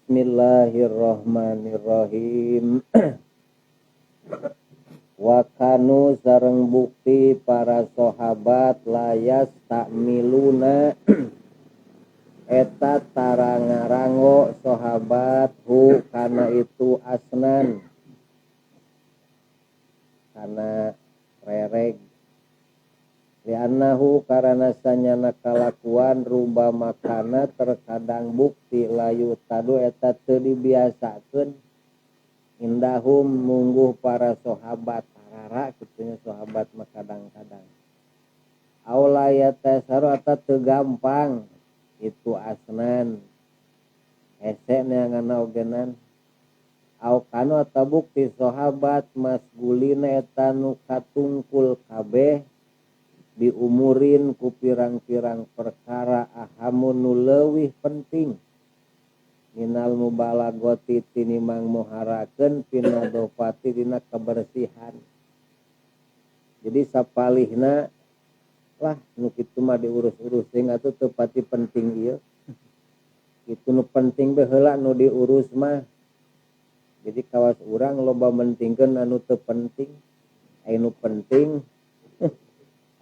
Bismillahirrahmanirrahim. Wa kanu sareng bukti para sahabat layas takmiluna eta tarangarango sahabat hu kana itu asnan kana rereg li'annahu karana sanyana kalakuan ruba makana terkadang bukti layu tadu eta teu dibiasakeun indahum mungguh para sahabat tarara kitunya sahabat mah kadang-kadang aulayata sarata teu gampang itu asnan hese neanganna ogenan au kanu eta bukti sahabat masgulina eta nu katungkul kabeh diumurin ku pirang-pirang perkara ahamun nu leuwih penting minal mubalagoti tinimang muharakeun pinadopati dina kebersihan. Jadi sapalihna lah nu kitu mah diurus-urus sing atuh teu pati penting ieu. Kitu nu penting bae heula nu diurus mah. Jadi kawas urang loba mentingkeun anu teu penting. Anu penting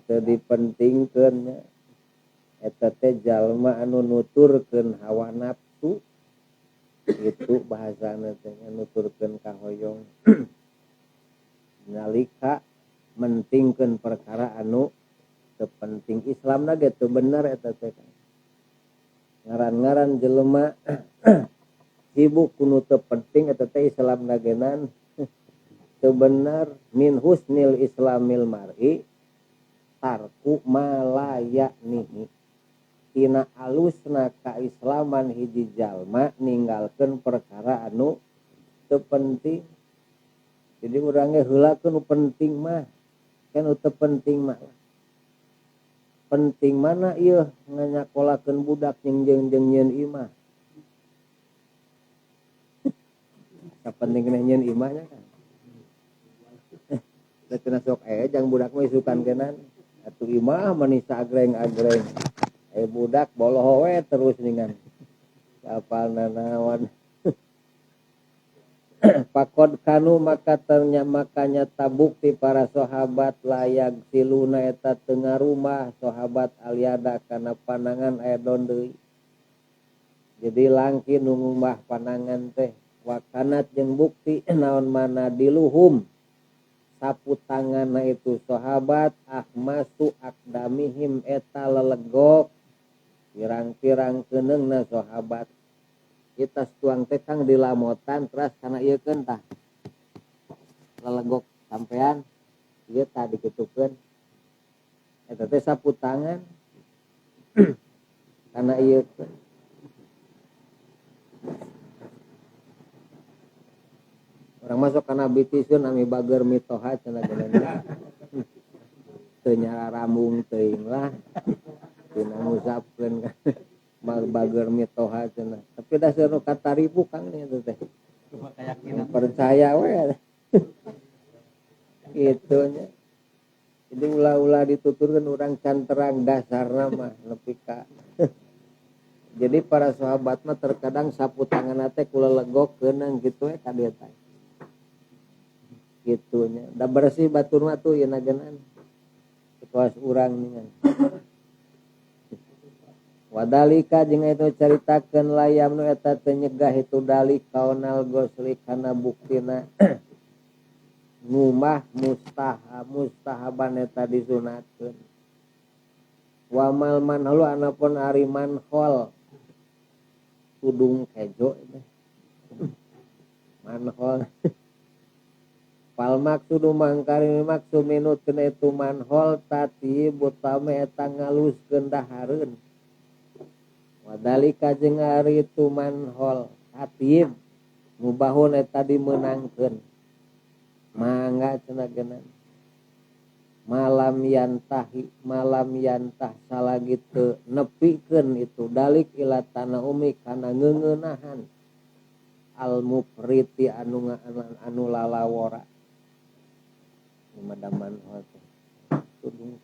teu dipentingkeun nya. Eta teh jalma anu nuturkeun hawa nafsu. Itu bahasana teh nuturkeun kahoyong. Nalika mentingkeun perkara anu teu penting. Islamna ge teu bener eta teh. Ngaran-ngaran jelema sibuk kudu teu penting eta teh Islamna genan teu bener. Min husnil islamil mar'i tarku malaya nihi tina alusna kaislaman hiji jalma ninggalkeun perkara anu teu penting. Jadi urang ge heula nu penting mah kan teu penting mah. Penting mana ieu nganyakolakeun budak jeung nyeun imah. Sapenting nyeun imahnya kan. Da cenah sok jang budak mah isukan kenan. Atuh imah manisa agreng-agreng. Budak boloho we terus ningan. Apalna naon. Pakod kanu maka makanya tabukti para sahabat layak siluna eta tengah rumah sahabat aliada kana panangan aya don deui. Jadi langki nu ngumbah panangan teh wakanat jeung bukti naon mana diluhum sapu tanganna itu sahabat ahmasu akdamihim eta lelegok pirang-pirang keunengna sahabat. Kita tuang teh kang dilamotan teras kana ieu keun tah lelegok sampean ieu tah dikitukeun eta teh sapu tangan kana ieu keun. Orang masuk kana bitisun ami bager mitoha cenah geuna. Teu nyararambung teuing lah. Dina ngusapkeun bager mitoha cenah. Tapi dasar nu kataripu kang nih itu teh. Keyakinan percaya we. Kitu nya. Jadi ulah-ulah dituturkeun urang can terang dasarna mah nepi ka. Jadi para sahabat mah terkadang sapu tanganna teh kulelegok keunang kitu we ka dieu teh. Gitunya da bersih batur mah tuh yeuna geunan ketuas urang ningan wadalika jeung eta caritakeun layam nu eta teh nyegah itu dalik kaunal gosli kana buktina ngumah mustahaban eta disunatkeun wa mal manhul anapun ari manhol tudung kejo manhol pal maksudu mangkari maksud minutkeun itu manhol tati butame eta ngaluskeun dahareun wadalika jeung ari itu manhol atib mubahun eta dimeunangkeun mangga cenah geunan malam yantah salagi teu nepikeun itu dalik ila tanah umi kana ngeuneunahan al mupriti anu lalawora madaman hote tudung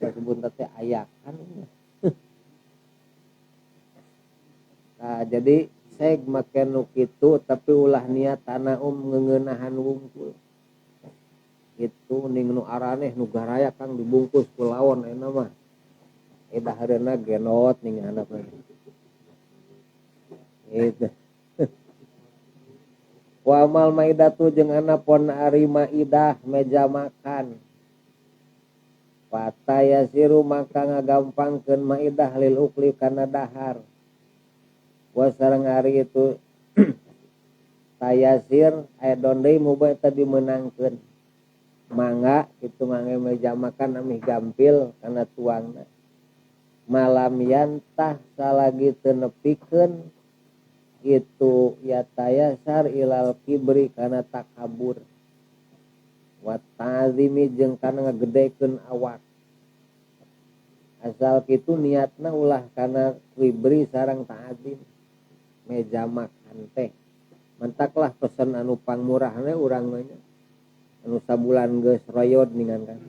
disebut teh ayakan Nah, jadi seg make nu kitu tapi ulah niat tanah ngeunahan wungkul itu ning nu araneh nu garaya kang dibungkus ku lawon ayeuna mah edah hareuna genot ning handapna itu wa amal maidatu jeung anapon ari maidah meja makan pataya siru maka ngagampangkeun maidah lil ukli kana dahar wa sareng ari itu tayasir aya dondei muba eta dimenangkeun mangga kitu mangga meja makan amih gampil kana tuangna malam yantah salagi teu nepikeun itu ya tayasar ilal kibri kana takabur wa ta'zimi jeung kana ngagedekeun awak asal kitu niatna ulah kana kibri sareng ta'zim meja makan teh mentaklah pesen anu pangmurahna urang mah anu sabulan geus royod ningan kan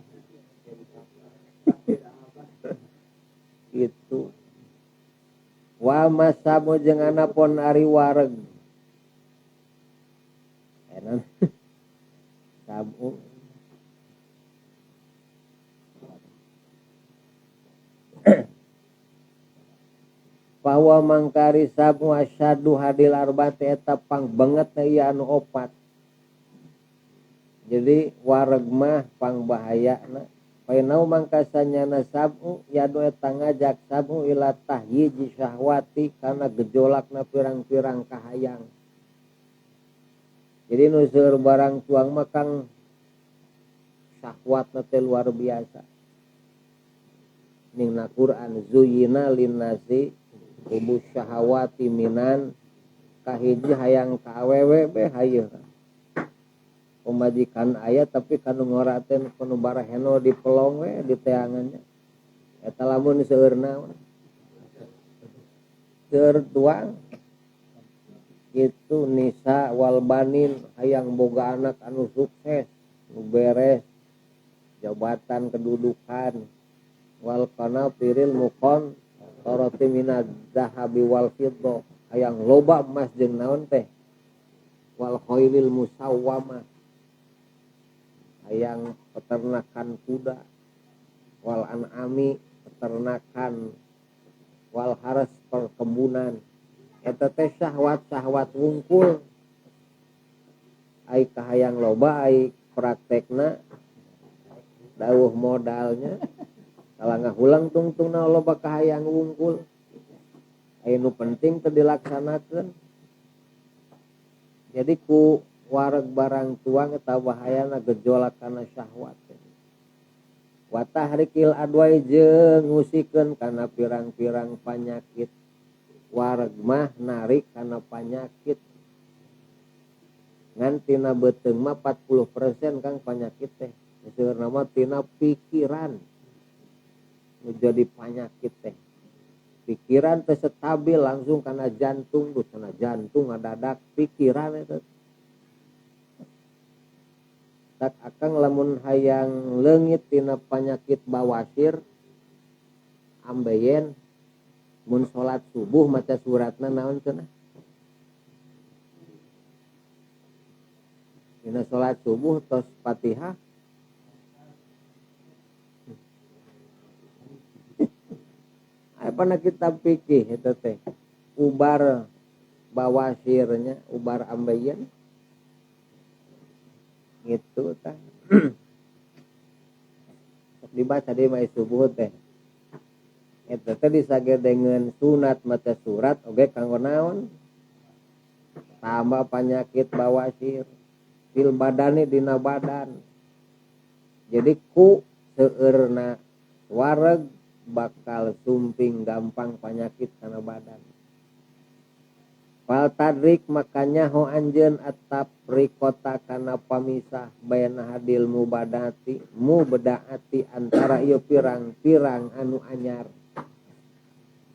itu wa masamu jeung anapun ari wareg enan sabu bahwa mangkari sabu asyadu hadil arbati eta pang banget ieu anu opat jadi wareg mah pang bahayana painau mangkasanya sabu yadu eta ngajak sabu ila tahyiji syahwati kana gejolakna pirang-pirang kahayang jadi nu seueur barang tuang mah kang syahwatna teh luar biasa ning na Quran zuyina linnasi ubus syahwati minan kahiji hayang ka awewe be hayeun pemajikan aya tapi kanu ngoraten panu baraheno di pelong we di teangannya eta lamun seueurna seueur tuang itu nisa wal banin hayang boga anak anu sukses nu beres jabatan kedudukan wal kana piril mukon toroti minaz zahabi wal fiddah hayang loba emas jeung naon teh wal khailil musawwamah hayang peternakan kuda wal an'ami peternakan wal haras perkebunan eta teh syahwat-syahwat wungkul ai kahayang loba ai praktekna dawuh modalnya kalangah hulang tungtungna loba kahayang wungkul ai nu penting teu dilaksanakeun jadi ku wareg barang tuang eta bahayana gejolak kana syahwat wa tahrikil adwai jeung ngusikeun kana pirang-pirang panyakit wareg mah narik kana panyakit ngan tina beuteung mah 40% kang panyakit teh seueurna mah tina pikiran nu jadi panyakit teh pikiran teh stabil langsung kana jantung terus kana jantung ngadadak pikiran eta tak akang lamun hayang leungit tina panyakit bawasir ambeien mun salat subuh maca suratna naon cenah dina salat subuh tos Fatihah apa kitab fikih eta teh ubar bawasirnya ubar ambeien gitu tah dibaca di mai subuh teh eta teh disagedengeun sunat maca surat oge kanggo naon tambah penyakit bawasir fil badani dina badan jadi ku seueurna wareg bakal sumping gampang penyakit kana badan fal tadrik makanya ho anjeun atap rikota kana pamisah baina hadil mubadati mubadaati antara ieu pirang-pirang anu anyar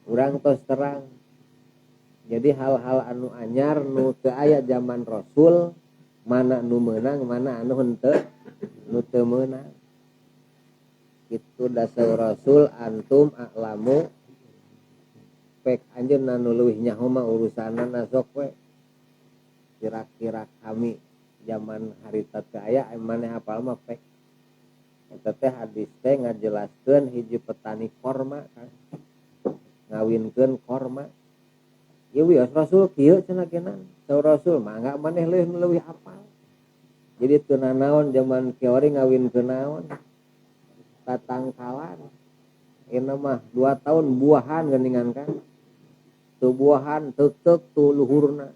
urang tos terang jadi hal-hal anu anyar nu teu aya zaman Rasul mana nu meunang mana anu henteu nu teu meunang itu dasar Rasul antum a'lamu pek anjeunna nu leuwih nyaho mah urusanna sok we kira-kira kami zaman harita teu aya maneh hafal mah pek eta teh hadis teh ngajelaskeun hiji petani korma kan ngawinkeun korma ieu wios Rasul kieu cenah kenan saur Rasul mangga maneh leuwih hafal jadi teu nanaon zaman kiori ngawinkeun naon tatangkalan ini mah 2 tahun buahan geuningan kan tu buahan teuk-teuk tu luhurna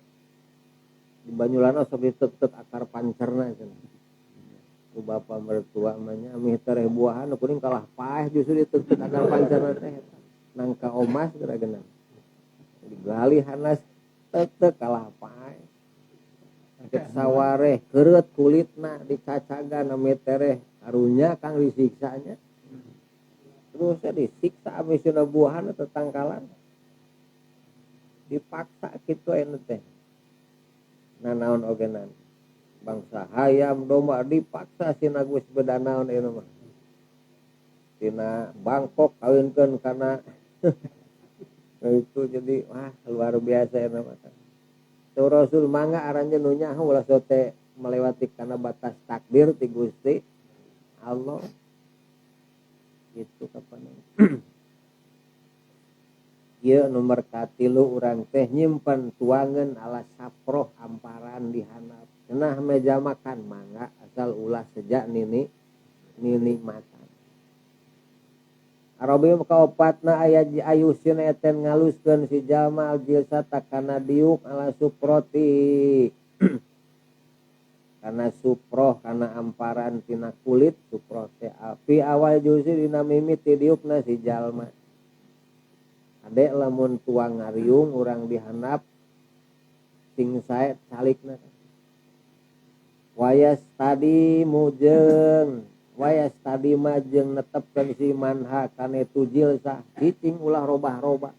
di Banyulana sok teuk-teuk akar pancerna cenah tu bapa mertua manya amih tereh buahan kuring kalah paeh justru diteuk-teuk akar pancerna teh nangka omas geura-geuna digali hanas teuk-teuk kalah paeh cek sawareh keureut kulitna dicacagan amih tereh harunya kang disiksanya terus disiksa abis sudah buahan atau tangkalan dipaksa gitu enu teh nanaon ogenan bangsa hayam domba dipaksa sina geus beda naon enu mah sina Bangkok kawinkeun kana itu jadi wah luar biasa enu mah tu Rasul mangga aranjeun nu nyaho ulah sote melewati kana batas takdir ti Gusti Allah itu kapan ieu nomor katilu urang teh nyimpen tuangan ala saproh amparan di handap cenah meja makan mangga asal ulah sejak nini makan Arabi kaopatna aya ayusin eten ngaluskeun si jalma aljilsata kana diuk ala suproti karena suproh karena amparan tina kulit suproh teh api awal juzi dina mimiti diukna si jalma adek lamun tuang ngariung urang dihandap sing sae calikna wayas tadi mujeng wayas tadi majeng netepkeun si manha kana tujil sah cicing ulah robah-robah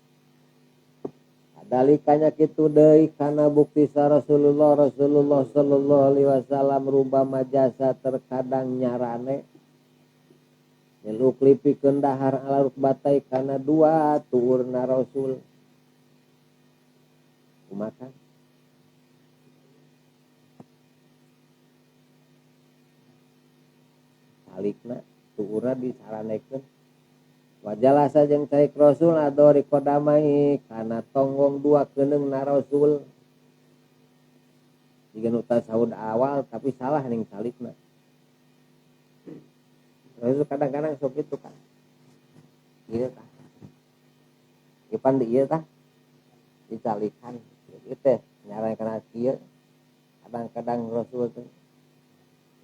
dalikanya kitu deui kana bukti sa Rasulullah sallallahu alaihi wasallam rubama jasa terkadang nyarane nyeluk lipikeun dahar ala rukbatai kana dua tuurna Rasul kumaha salikna tuurna disaranekeun wajalasa jeung caik Rasul adori kodamai kana tonggong dua keuneng na Rasul jiga nu tasawuf awal tapi salah ning salikna Rasul kadang-kadang sok kitu kan ieu tah ipan di ieu tah dicalikan ieu teh nyaran kana kieu kadang-kadang Rasul teh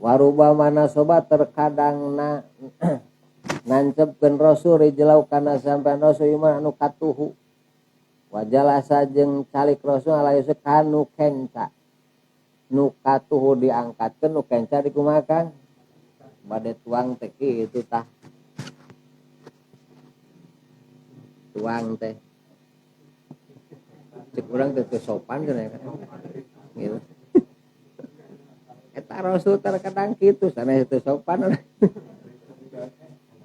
warubama nasoba terkadang na nancepkeun Rasul rijlau kana sampean Rasul iman anu katuhu wajalasa jeung calik Rasul alayus kanu kenca nu katuhu diangkatkeun nu kenca dikumakan bade tuang teh kitu tah tuang teh cek urang teh sopan cenah gitu eta Rasul terkadang kitu sanes teu sopan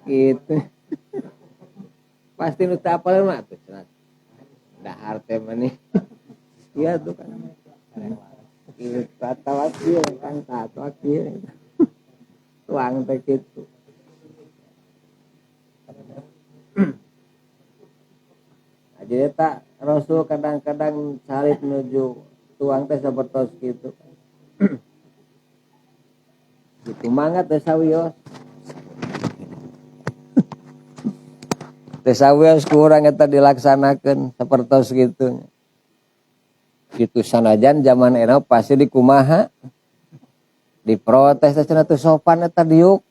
gitu pasti nu teu apal mah tuh cenah dahar teh mani iya tuh kan kieu kata kieu kan tato kieu tuang teh kitu aja eta Rasul kadang-kadang salit nuju tuang teh sapertos kitu gitu mangga teh sawios tesawios kurang eta dilaksanakeun sapertos kitu. Kitu sanajan zaman era pasti dikumaha diprotes cenah teu sopan eta diuk.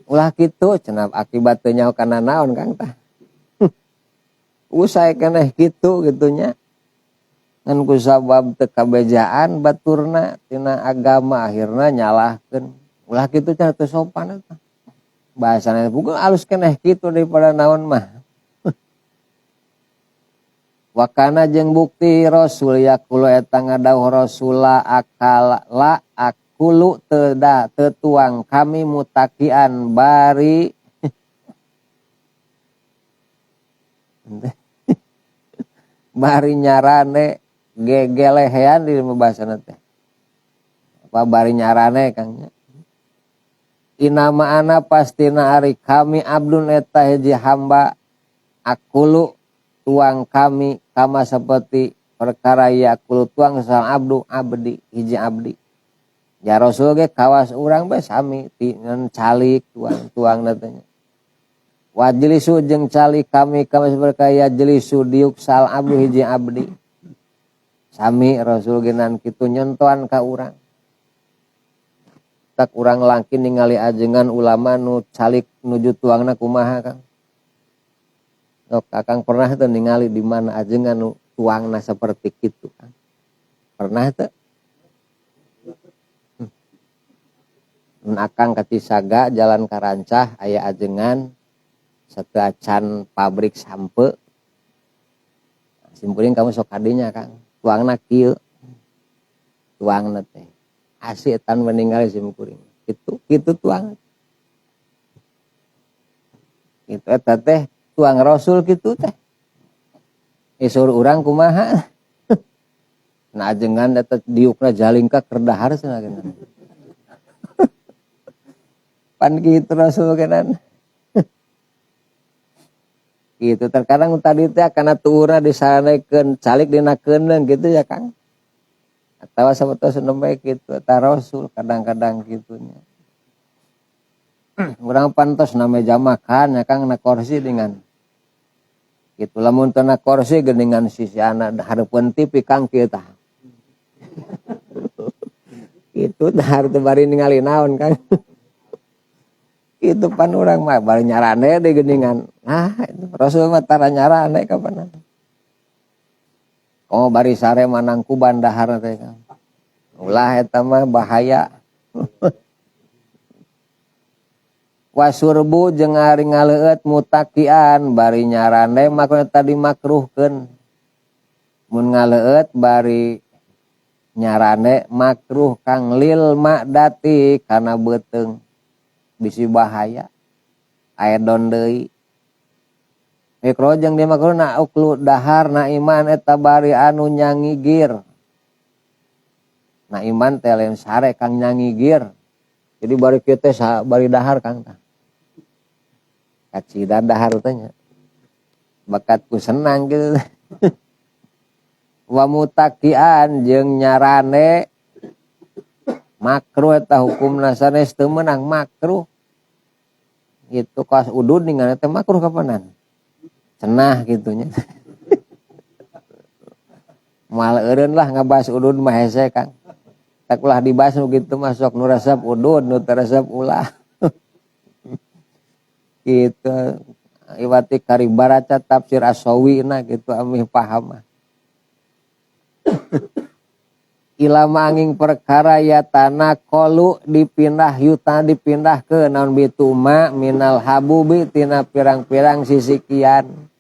Ulah kitu cenah akibat teu nyaho kana naon Kang tah. Usai keneh kitu gitunya. Ngan kusabab teu kabejaan baturna tina agama akhirna nyalahkeun. Ulah kitu cenah teu sopan eta. Bahasana bukan alus keneh kitu daripada naon mah wakana jeung bukti Rasul yaqulu eta ngadawuh Rasul akala akulu teu tuang kami mutakian bari bari nyarane gegelehean di bahasana teh apa bari nyarane Kang inama ana pastina ari kami abdun eta hiji hamba akulu tuang kami kama seperti perkara ya akulu tuang sang abdu abdi hiji abdi ya Rasul ge kawas urang bae sami tinen calik tuang teh wajlisu jeung calik kami kama seperti ya jelisu diuk sal abdu hiji abdi sami Rasul genan kitu nyontoan ka urang tak urang langkin ningali ajengan ulama nu calik nuju tuangna kumaha Kang. Sok Kakang pernah teu ningali di mana ajengan nu tuangna seperti kitu Kang. Pernah teu? Mun Akang ka Cisaga jalan Karancah aya ajengan sateu acan pabrik sampe. Simpuling kamu sok kadinya Kang. Tuangna kieu. Tuangna teh asih etan meninggal simkuring gitu tuang itu eta teh tuang Rasul gitu teh isur urang kumaha nah ajengan eta diukna jalingka kerdahar cenah genan pan kitu Rasul genan gitu terkadang tadi teh kana tuurna disaranekeun calik dina keundeung gitu ya Kang atau sabetos nembe kitu eta Rasul kadang-kadang kitunya. Urang pantos na meja makan ya Kang na kursi dengan kitu lamun teu na kursi geuningan sisiana hareupeun TV Kang kieu tah. Kitu dahar teu bari ningali naon Kang. Kitu pan urang mah bari nyarane deui geuningan. Nah, Rasul mah tara nyarane kapanan. Oh bari sare manang kuban dahar teh Kang. Ulah eta mah bahaya. Wasurbu jeung ari ngaleueut mutakian bari nyarane maka tadi makruhkeun. Mun ngaleueut bari nyarane makruh Kang lil ma'dati kana beuteung bisi bahaya. Aedon deui. Ikro jeung dia makruh na uklu dahar na iman eta bari anu nyangigir. Na iman teh lain sare Kang nyangigir. Jadi bari kieu teh bari dahar Kang tah. Kacida dahar teh nya. Bakatku senang gitu. Wa mutakian jeung nyarane makruh eta hukumna sanes teu meunang makruh. Itu kaos udud ningan teh makruh kapanan? Cenah gitunya. Mal eureun lah ngabahas udud mah hese Kang. Tak ulah dibahas nu kitu mah sok nu resep udud nu teu resep ulah. Kitu iwati kari baraca tafsir As-Sawina gitu amih paham mah. Ilama angin perkara ya tanah kolu dipindah yuta dipindah ke naon bituma minal habubi tina pirang-pirang sisikian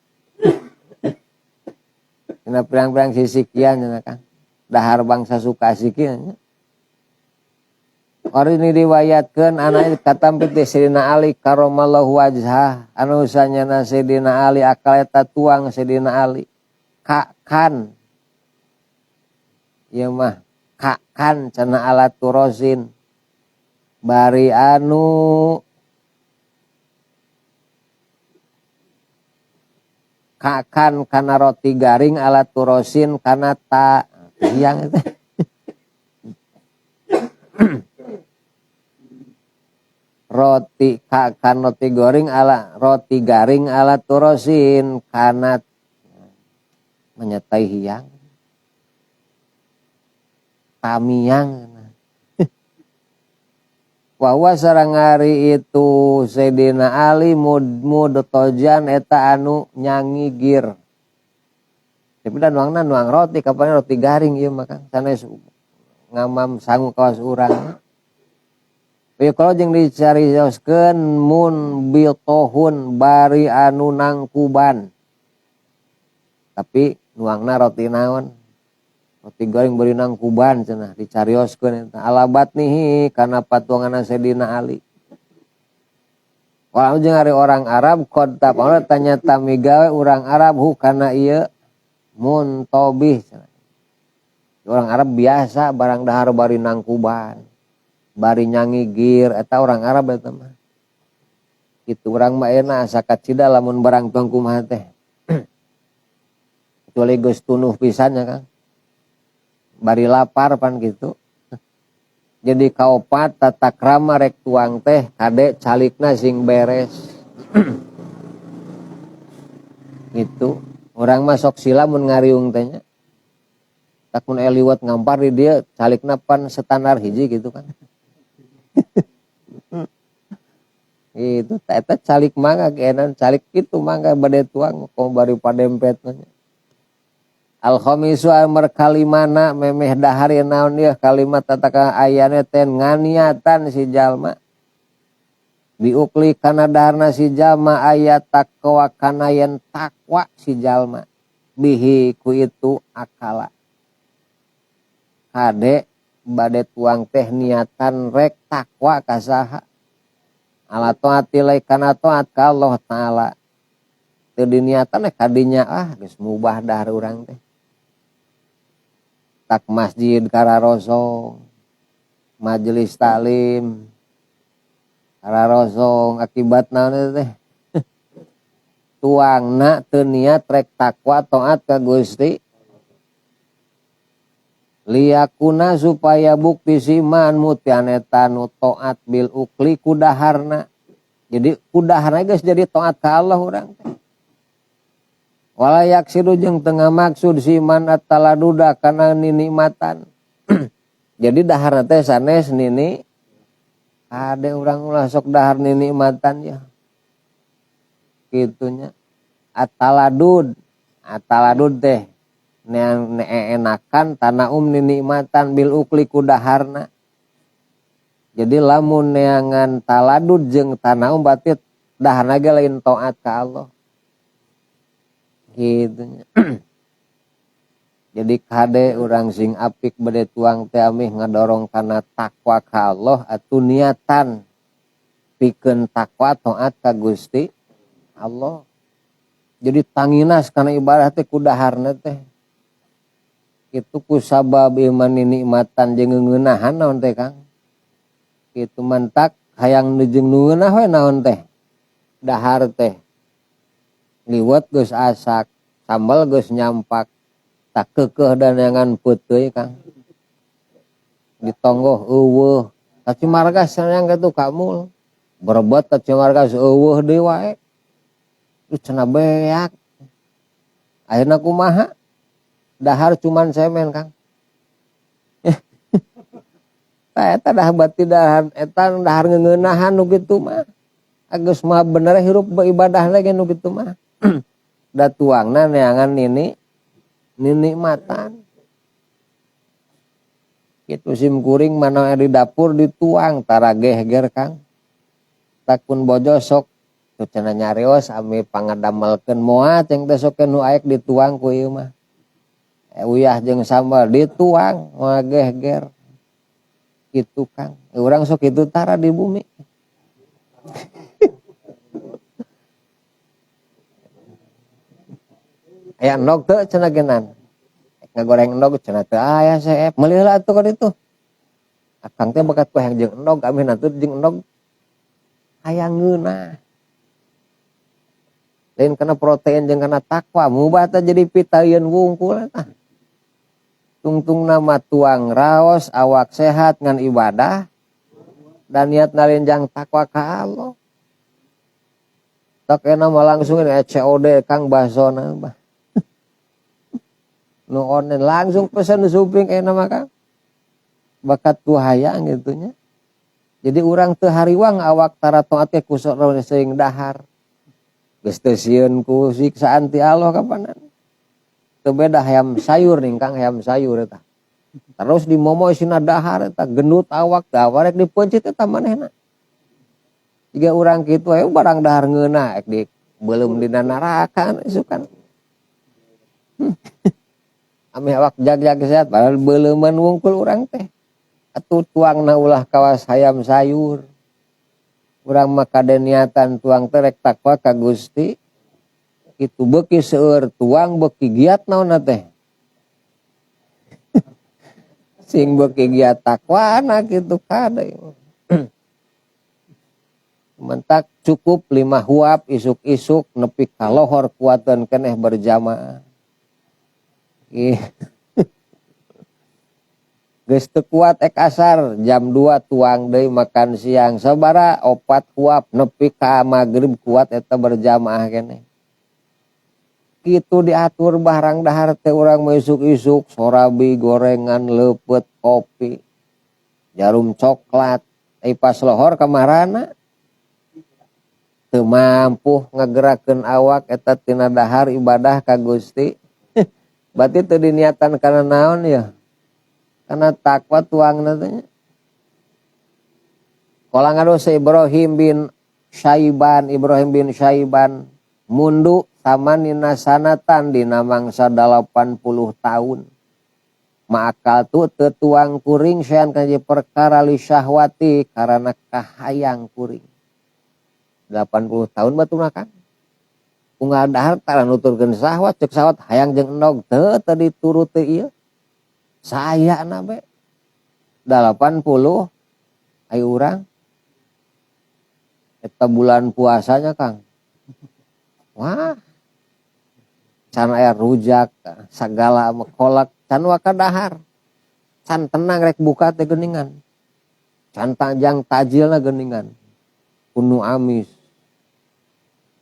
tina pirang-pirang sisikian cenah Kang dahar bangsa suka sikian ori ini riwayatkeun anak katampi Sayyidina Ali karramallahu wajhah anu sanyana Sayyidina Ali akal eta tuang Sayyidina Ali kan ieu mah kakan cenah alat turosin bari anu kakan kana roti garing alat turosin kana ta hiang itu roti kakan roti goreng ala roti garing alat turosin kana menyetai hiang tamiang bahwa sareng ari itu Sayyidina Ali mudtojan eta anu nyangigir tapi dan nuang roti kapan roti garing ieu mah Kang sanes ngamam sangu kawas urang ieu kalau jeung dicarioskeun mun biltohun bari anu nangkuban tapi nuangna roti naon roti goreng beri nangkuban cenah dicarioskeun eta alabat nihi kana patuangan Sayyidina Ali. Walau jeung ari orang Arab qad tapana tanya tamigawe urang Arab hu kana ieu muntobih. Orang Arab biasa barang dahar bari nangkuban, bari nyangigir, eta orang Arab eta mah. Kitu urang mah enak asa kacida lamun barang tuang kumaha teh. Kecuali geus tunuh pisannya Kang. Bari lapar pan gitu. Jadi kaopat tata krama rek tuang teh kade calikna sing beres. Gitu. Orang mah sok sila mun ngariung teh nya. Tak mun liwat ngampar di dia calikna pan standar hiji gitu kan. Itu eta calik mangga keenan calik kitu mangga bade tuang komo bari padempetna. Al khamisu amar kalimana memeh dahar ya naon dia kalimat tataka ayana ten nganiatan si jalma diukli kana daharna si jalma ayat takwa kana yen takwa si jalma bihi ku itu akala kade bade tuang teh niatan rek takwa kasaha ala taati lai kana taat ka Allah taala teu diniatan kadinya geus mubah dahar urang teh tak masjid kararosong majelis taklim kararosong akibat naon teh tuangna teu niat rek takwa taat ka Gusti liyakuna supaya bukti siman mutian eta nu taat bil ukli kudaharna jadi kudaharna geus jadi taat ka Allah urang teh walayak sidu jeung tengah maksud siman at-taladuda kana ninikmatan. Jadi dahar teh sanes nini ade urang ulah sok dahar ninikmatan ya. Kitunya at-taladud teh enakan tanaum ninikmatan bil ukli kudaharna. Jadi lamun neangan taladud jeung tanaum berarti daharna ge lain taat ka Allah. Gitu. Jadi kade orang sing apik bade tuang teh amih ngadorong kana takwa ka Allah atuh niatan pikeun takwa taat ka Gusti Allah. Jadi tanginas kana ibadah teh kudaharna teh. Kitu kusabab iman nikmatan jeung ngeuneunahan naon teh Kang. Kitu mantak hayang jeung ngeunah we naon teh. Dahar teh liwat geus asak sambal geus nyampak tak keukeuh dan yangan peuteuy Kang ditonggoh eueuh tapi marga sayang kitu kamul berebet tapi marga eueuh deui wae lu cenah beak ayeuna kumaha dahar cuman semen Kang eta dah bati dahar eta dahar ngeuneunahan nu kitu mah geus mah bener hirup ibadah lagi nu kitu mah da tuangna neangan ninikmatan kitu sim kuring mana di dapur dituang tara geger Kang takun bojo sok teu cenah nyarios ami pangadamelkeun moal ceng teh sok nu aek dituang ku ieu mah uyah jeung sambal dituang moal geger kitu Kang urang sok kitu tara di bumi aya endog teu cenah genan ngagoreng endog cenah teu aya seep meuli heula atuh ka ditu akang teh bakat poe jeung endog kami nanti jeung endog hayang ngeunah lain kana protein jeung kana takwa mubah teh jadi pitayeun wungkul eta tungtungna mah tuang raos awak sehat ngan ibadah dan niat nalenjang takwa ka Allah tak enak mah langsung ini COD Kang basona bah nu online langsung pesan di suping enak mah Kang bakat ku hayang gitunya jadi urang teu hariwang awak tara taat ke kusok seuing dahar geus teu sieun ku siksaan ti Allah kapanan teu beda hayam sayur nih Kang hayam sayur eta terus dimomo isina dahar eta gendut awak teh rek dipencit eta manehna jika urang kitu aya barang dahar ngeunah ek di belum dina neraka isukan ame awak jag-jag sehat padahal beuleuman wungkul urang teh atuh tuangna ulah kawas hayam sayur urang mah kade niatan tuang teh rek takwa ka Gusti Itu beki seueur tuang beki giat naon teh. Sing beki giat takwana kitu kada. Mentak cukup 5 huap isuk-isuk nepi ka lohor kuatan keneh berjamaah. Geus teu kuat ek asar jam 2 tuang deui makan siang sabara 4 huap nepi ka magrib kuat eta berjamaah keneh. Kitu diatur barang dahar teh urang mah isuk-isuk sorabi gorengan leupeut kopi jarum coklat pas lohor kamarana teu mampu ngagerakeun awak eta tina dahar ibadah ka Gusti. Berarti teu diniatan kana naon ya? Kana takwa tuangna teh nya. Qala ngadosa Ibrahim bin Syaiban mundu samanina sanatan dina mangsa 80 tahun. Ma'akal tu teu tuang kuring saean kana perkara li syahwati karana kahayang kuring. 80 tahun batu makan. Unggal dahar tara nuturkeun syahwat cek syahwat hayang jeung endog teu diturut teu ieu. Sayana be 80 aya urang eta bulan puasanya Kang. Wah. Can aya rujak sagala kolak can waka dahar. Can tenang rek buka teh geuningan. Can tajang tajilna geuningan. Kunu amis.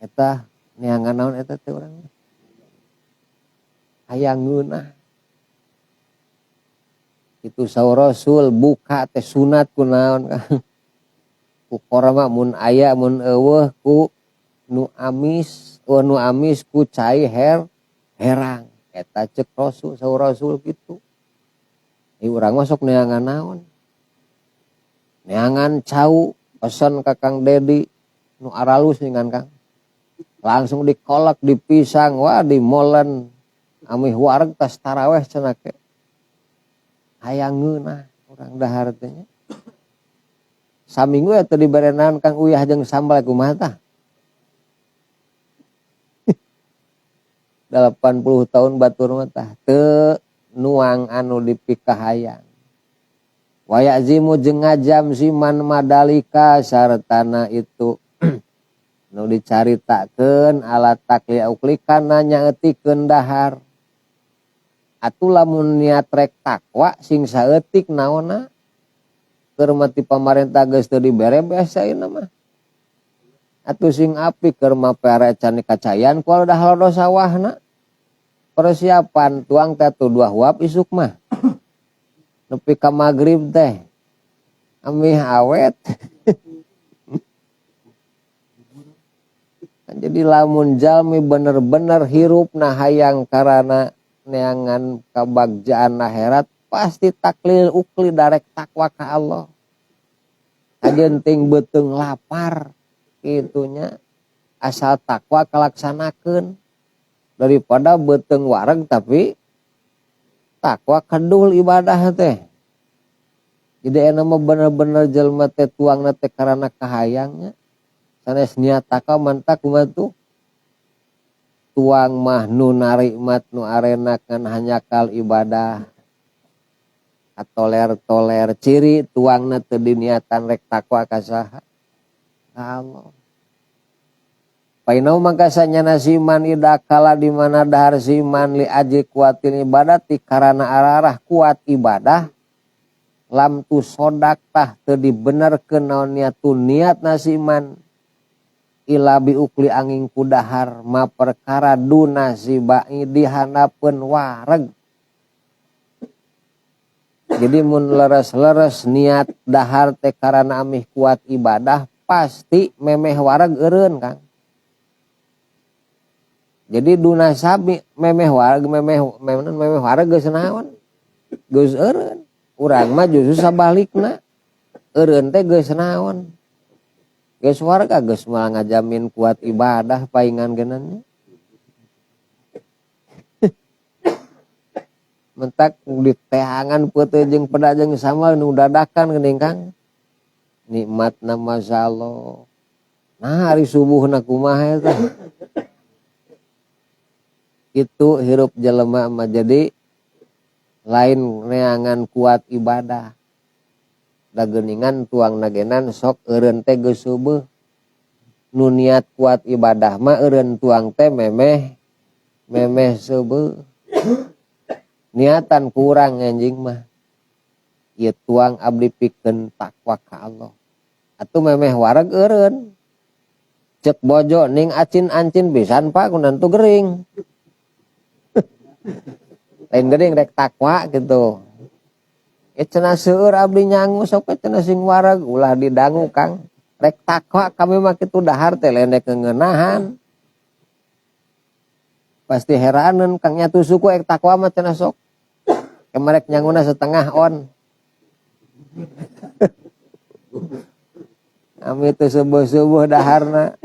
Eta neangan naon eta teh urang. Hayang ngeunah. Itu saur Rasul buka teh sunat ku naon Kang. Ku korma mun aya mun eueuh ku nu amis ku cai herang. Eta cek Rasul saur Rasul kitu. Ieu urang mah sok neangan naon. Neangan cau pesen ka Kang Dedi nu aralus ningan Kang. Langsung dikolak dipisang wah dimolen amih wareg tas taraweh cenah ke. Hayang ngeunah urang dahar teh nya. Saminggu eta diberenahan Kang Uyah jeung sambal kumaha tah? 80 tahun batur mah tah teu nuang anu dipikahayang. Wa ya'zimu jeung ngajam siman madalika sartana itu nu dicaritakeun ala takli uklikana nyaeutikeun dahar. Atuh lamun niat rek takwa sing saeutik naonna keur mati pamarentah geus teu diberes ayeuna mah. Atuh sing apik keur mapere can kacayan ku dahar dosa sawahna. Persiapan tuang teh 2 huap isuk mah. Nepi ka magrib teh amih awet. Jadi lamun jalmi bener-bener hirupna hayang karana neangan kabagjaan akhirat pasti taklil ukli darek takwa ka Allah. Ajeun ting beuteung lapar kitunya asal takwa kalaksanakeun daripada beuteung wareg tapi takwa kedul ibadah teh. Jadi ena mah bener-bener jelema teh tuangna teh karana kahayangnya. Sanes niat takwa mantak kumaha tuh tuang mah nu narikmat nu arenakeun hanyakal ibadah atoler-toler ciri tuangna teu diniatan rek takwa ka saha ka Allah. Painau mangka sanyana siman ida kala di mana dahar siman li aji kuatin ibadati karana ararah kuat ibadah lam tu sodak tah teu dibenerkeun naon niat nasiman ila bi ukli angin kudahar ma perkara duna si ba'i dihanapeun wareg. Jadi mun leres-leres niat dahar teh karana amih kuat ibadah pasti memeh wareg eureun Kang. Jadi duna sabi memeh wareg geus naon? Geus eureun. Urang mah justru sabalikna. Eureun teh geus naon? Geus warga geus malah ngajamin kuat ibadah paingan geunannya. Mentak diteangan peuteun jeung peda jeung samal nu dadakan geuning Kang. Nikmatna masyaallah. Nah hari subuhna kumaha eta? Itu hirup jelema mah jadi lain neangan kuat ibadah. Da geuningan tuang nagenan sok eureun teh geus subuh. Nu niat kuat ibadah mah eureun tuang teh memeh subuh. Niatan kurang anjing mah. Ieu tuang abdi pikeun takwa ka Allah. Atuh memeh wareg eureun. Cek bojo ning acin-ancin pisan Pak kunaon tu gering. Lain gering rek takwa gitu. Cenah seueur abdi nyangu sok cenah sing wareg ulah didangu Kang. Rek takwa kami mah kitu dahar teh lain rek ngeunahan. Pasti heraneun Kang nya tuh suku ek takwa mah cenah sok. Kemerek nyanguna setengah on. Kami itu subuh-subuh daharna.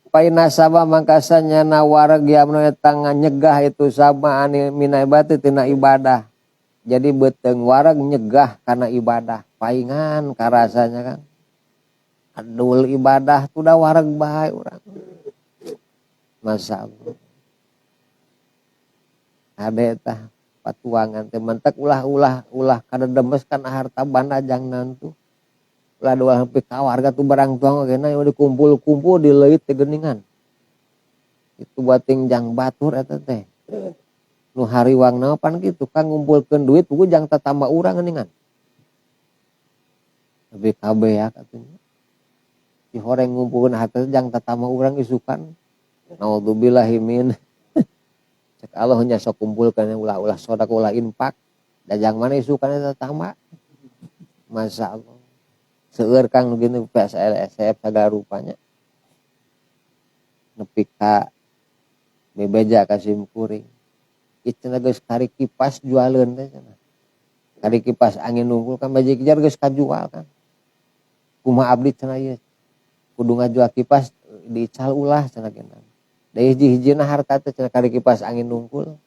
Paina sabah mangkasanya nawareg yamnu eta nyegah itu sama ani mina ibadah tina ibadah. Jadi beteng wareg nyegah karena ibadah. Paingan karasanya Kang. Adul ibadah tuh da wareg bae urang. Masyaallah. Ade tah patuangan teh mentek ulah kada demes kana harta banda jang nantu. Ulah doa hampir ka warga tuh barang tuang geuna dikumpul-kumpul di leuit teh geuningan. Itu bating jang batur eta teh. Nu hariwangna pan kitu Kang ngumpulkeun duit puguh jang tatamba urang geuningan. Lebih kabeh ya katanya. Si horeng ngumpulkeun harta jang tatamba urang isukan. Naudzubillahi min. Cek Allah nya sok kumpulkeun ulah sedekah ulah infak. Da jang mana isukan eta tatamba. Masyaallah. Seueur Kang gini PSLSF segala rupanya. Nepi ka bebeja ka simkuring. Cenah geus kari kipas jualeun teh cenah. Kari kipas angin nungkul kan baji kejar geus kajual kan. Kumaha abdi cenah ieu. Kudu ngajual kipas diical ulah cenah kenal. Da hiji-hijina harta teh cenah kari kipas angin nungkul.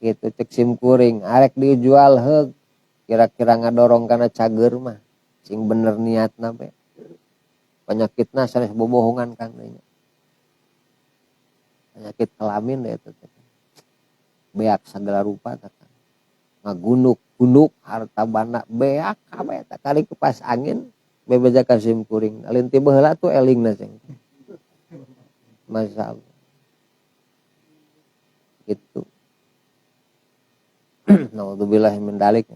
Gitu cek simkuring arek dijual heug. Kira-kira ngadorong kana cager mah. Sing bener niatna be. Penyakitna sanes bobohongan Kang nya. Penyakit kelamin deh itu. Beak segala rupa teh. Ngagunduk harta bana beak kabeh teh kali kipas angin bebeja ka simkuring. Alin ti baheula tuh elingna ceng. Masyaallah. Gitu. Naudzubillahi min dalik.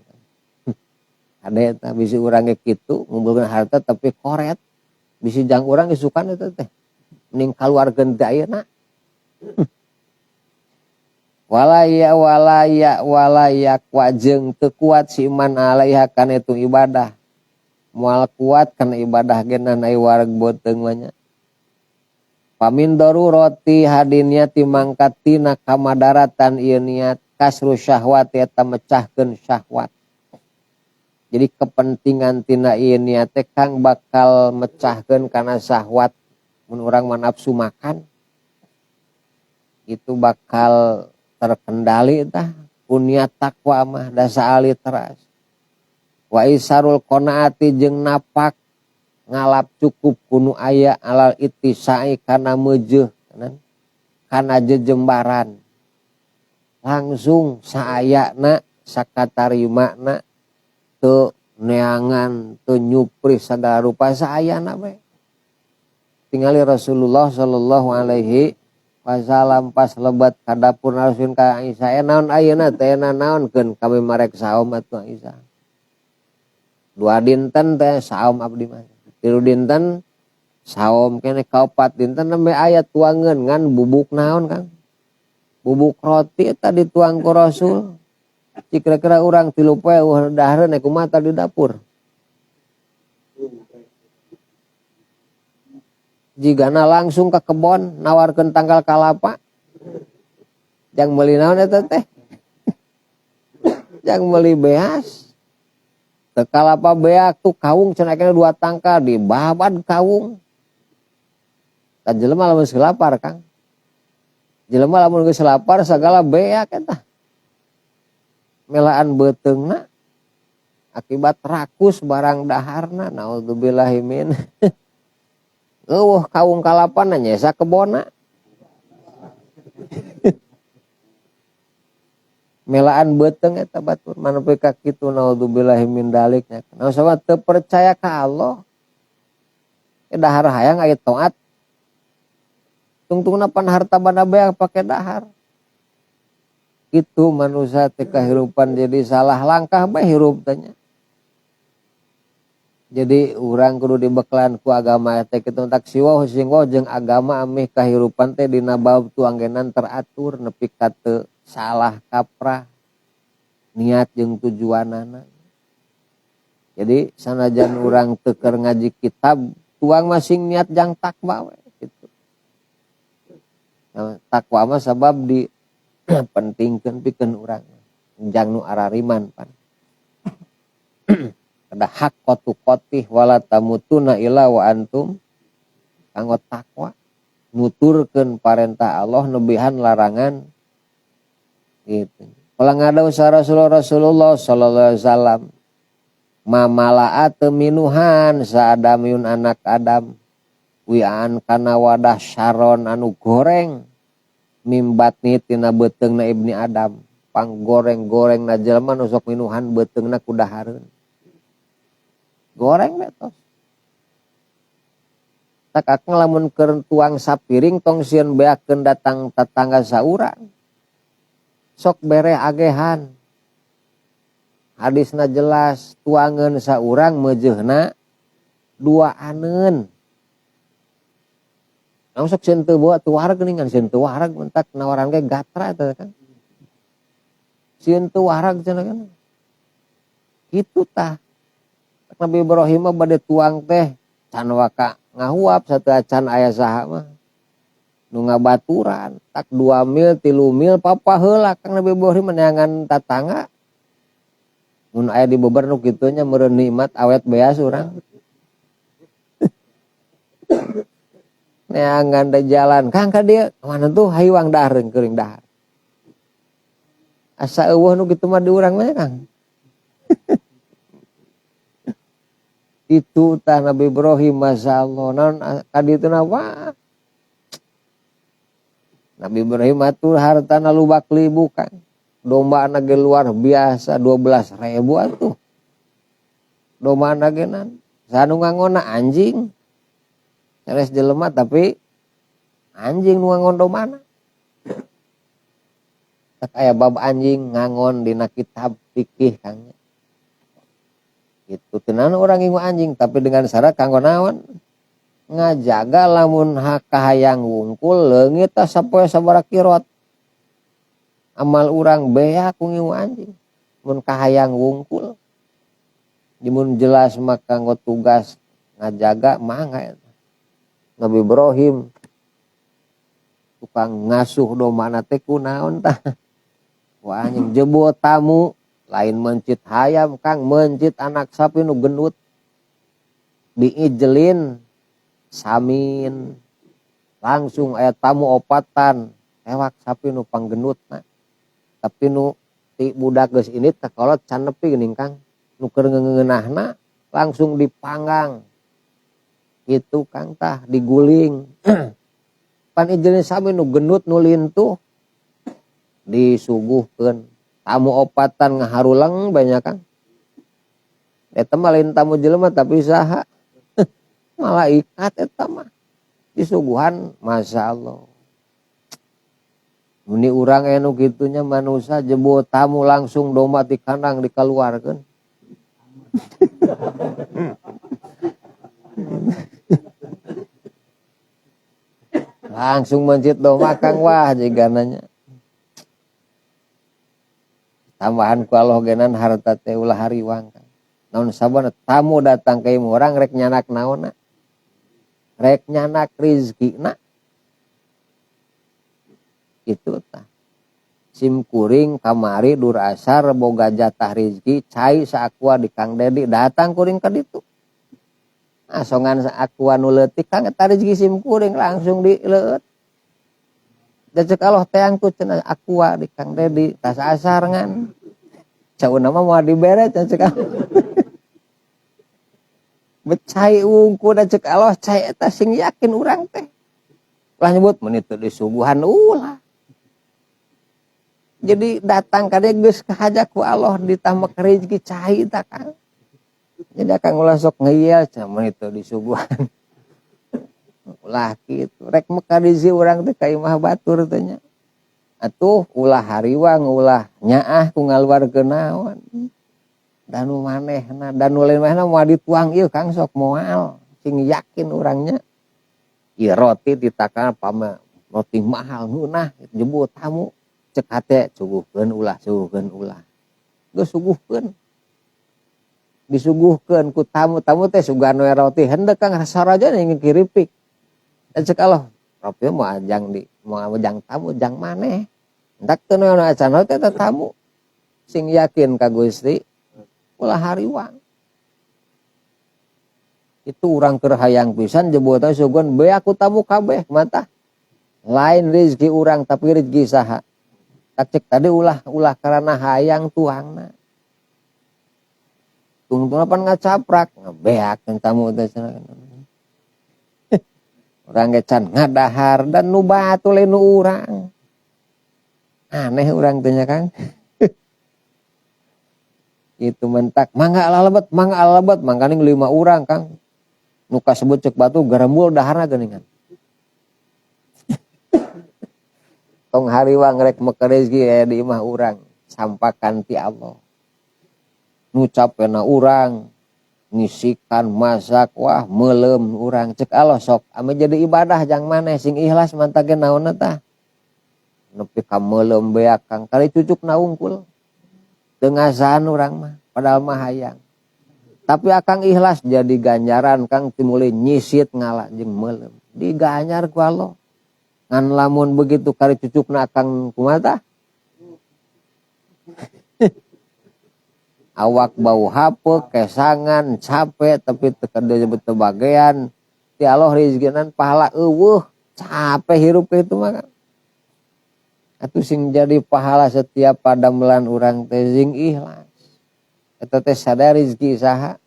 Ada eta bisi urang ge kitu ngumpulkeun harta tapi koret. Bisi jang urang isukan eta teh. Mending kaluarkeun teh ayeuna. Walaya wajeng teu kuat si iman alaiha kana itu ibadah. Moal kuat kana ibadah geuna ai wareg beuteung nya. Pamin darurati hadinya timangkat tina kamadaratan ieu niat kasru syahwat eta mecahkeun syahwat. Jadi kepentingan tina ieu niat teh Kang bakal mecahkeun kana syahwat mun urang mah nafsu makan. Itu bakal terkendali tah niat takwa mah dasa ali teras. Wa isarul qanaati jeung napak ngalap cukup kunu aya alal ittisai kana meujeuh kana jejembaran. Langsung saayana sakatarimana teu neangan teu nyupri sagala rupa saayana we. Tingali Rasulullah sallallahu alaihi wasallam pas lebat ka dapur narusin ka Aisyah naon ayeuna teh naonkeun kami marek saom atuh Aisyah. 2 dinten teh saom abdi mah. 3 dinten saom kene kaopat dinten nembe aya tuangeun ngan bubuk naon Kang. Bubuk roti eta dituang ku Rasul. Cik kira-kira urang 3 poe dahreun kumaha tadi di dapur. Jigana langsung ke kebon nawarkeun tanggal kalapa. Jang meuli naon eta teh? Jang meuli beas. Teu kalapa beak tuh kawung cenah kena 2 tangkal dibabad kawung. Tah jelema lamun geus lapar Kang. Jelema lamun geus lapar sagala beak eta. Melaan beuteungna akibat rakus barang daharna naudzubillahi min. kaung kalapan nyesa kebona. Melaan beteng eta batur manapi ka kitu naudzubillahi min daliknya. Naon sama teu percaya ka Allah. Dahar hayang aya taat. Tungtungna pan harta bana beak pake dahar. Itu manusia teh kahirupan jadi salah langkah bae hirup tanya. Jadi urang kudu dibeklan ku agama teh kitu tak siwa singgo jeung agama amih kahirupan teh dina bab tu anggenan teratur nepi ka teu salah kaprah niat jeung tujuanana. Jadi sanajan urang teu keur ngaji kitab tuang masing niat jang takwa we gitu. Takwa mah sabab di pentingkeun pikeun urang jang nu arariman pan. Ada hak kotu kotih wala tamutuna illa wa antum kanggo takwa nuturkeun parentah Allah nebihan larangan gitu. Kalau ngadaw sa Rasulullah sallallahu alaihi wasallam mamala'a teu minuhan sa adamyun anak Adam wi'an kana wadah syaron anu goreng mimbatni tina beteungna ibni Adam panggoreng-goreng na jelema nu sok minuhan beteungna ku dahareun goreng betos tak akang lamun keur tuang sapiring tong sieun beakeun datang tetangga saurang sok bere agehan hadisna jelas tuangeun saurang meujeuhna dua aneun namun sok sieun teu bawa teu wareg geuningan sieun teu wareg mentak nawaran ge gatra eta kan sieun teu wareg cenah kan kitu tah Nabi Ibrahim mah bade tuang teh can waka ngahuap sateu acan aya saha mah nu ngabaturan tak 2 mil 3 mil papa heula Kang Nabi Ibrahim neangan tatangga mun aya di beber nu kitu nya meureun nikmat awet beas urang neangan da jalan Kang ka dieu mana tuh hayuang dahar keuring dahar asa eueuh nu kitu mah di urang mah Kang itu tah Nabi Ibrahim masyaallah naon kadituna wah Nabi Ibrahim atur hartana lubak libu kan domba ge luar biasa 12.000 atuh domba ge nan sanu ngangonna anjing sanes jelema tapi anjing nu ngangon domana tak aya bab anjing ngangon dina kitab fikih Kang itu tenan orang ingu anjing tapi dengan syarat kanggo naon ngajaga lamun kahayang wungkul leungit tah sapoe sabaraha kirot amal urang beak ku ngiu anjing mun kahayang wungkul mun jelas mah kanggo tugas ngajaga mangga eta Nabi Ibrahim tukang ngasuh domana teh kunaon tah wah anjing jebo tamu lain mencit hayam Kang mencit anak sapi nu gendut diijelin samin langsung aya tamu opatan ewak sapi nu panggenutna tapi nu ti budak geus ini teh kolot can nepi geuning Kang nu keur ngeunahna langsung dipanggang itu Kang tah diguling pan ijelin sapi nu gendut nu lintuh disuguhkeun tamu opatan ngaharulang banyak Kang eta mah lain tamu jelema tapi saha malaikat eta mah disuguhan masyaallah muni urang anu kitunya manusia jebo tamu langsung domba di kandang dikaluarkeun langsung mencit domba Kang wah jigananya tambahan ku Allah genan harta teh ulah hariwang Kang naon sabana tamu datang ka imah urang rek nyanak naonna rek nyanak rezekina kitu tah sim kuring kamari dur asar boga jatah rezeki cai saakua di Kang Dedi datang kuring ka ditu asongan saakua nu leutik Kang eta rezeki sim kuring langsung dileueut Dacek Allah teang tuh cenah aqua di Kang Dedi tas asar ngan. Cauna mah moal dibere cek. becai wungku da cek Allah cai eta sing yakin urang teh. Ulah nyebut mun itu disuguhan ulah. Jadi datang ka dieu geus kahajak ku Allah ditambah rezeki cai tah Kang. Jadi akang ulah sok ngeyel mun itu disuguhan. Ulah kitu rek mekadisi urang teh ka imah batur teh nya. Atuh ulah hariwang ulah nyaah ku ngaluarkeun naon. Danu manehna danu lain manehna moal dituang ieu Kang sok moal sing yakin urangnya. Ieu roti ditakar pama roti mahal ngeunah jebut tamu cek hate suguhkeun ulah geus suguhkeun disuguhkeun ku tamu teh sugan we roti henteu Kang saraja ingin kiripik cek Allah roti mau ajang tamu jang maneh entak teu nu acan teh tamu sing yakin ka Gusti ulah hariwang. Itu orang keur hayang pisan jebotan sugun be aku tamu kabeh mata lain rezeki urang tapi rezeki saha cek tadi ulah karena hayang tuangna tungtung pan ngacaprak beakeun tamu teh urang ge can ngadahar dan nu batu lain nu urang aneh urang teh nya Kang. Itu mentak mangga alabet mangkaning 5 urang Kang nu kasebut cek batu garembul daharna geuningan. Tong hariwang rek make rezeki aya di imah urang sampakan ti Allah. Nu capena urang ngisikan masak wah meulem urang cek Allah sok ame jadi ibadah jang maneh sing ikhlas mantage naonna tah. Nepi ka meulem beak Kang kali cucukna wungkul. Teu ngasahan urang mah padahal mah hayang. Tapi akang ikhlas jadi ganjaran Kang timule nyisit ngala jeung meulem. Diganyar ku Allah. Ngan lamun begitu kari cucukna akang kumaha tah? Awak bau hape, kesangan, capek tapi teu kada teu bagean. Ti Allah rezekinan pahala eueuh, capek hirup itu mah. Atuh sing jadi pahala setiap padamelan urang teh sing ikhlas. Eta teh sadaya rezeki saha?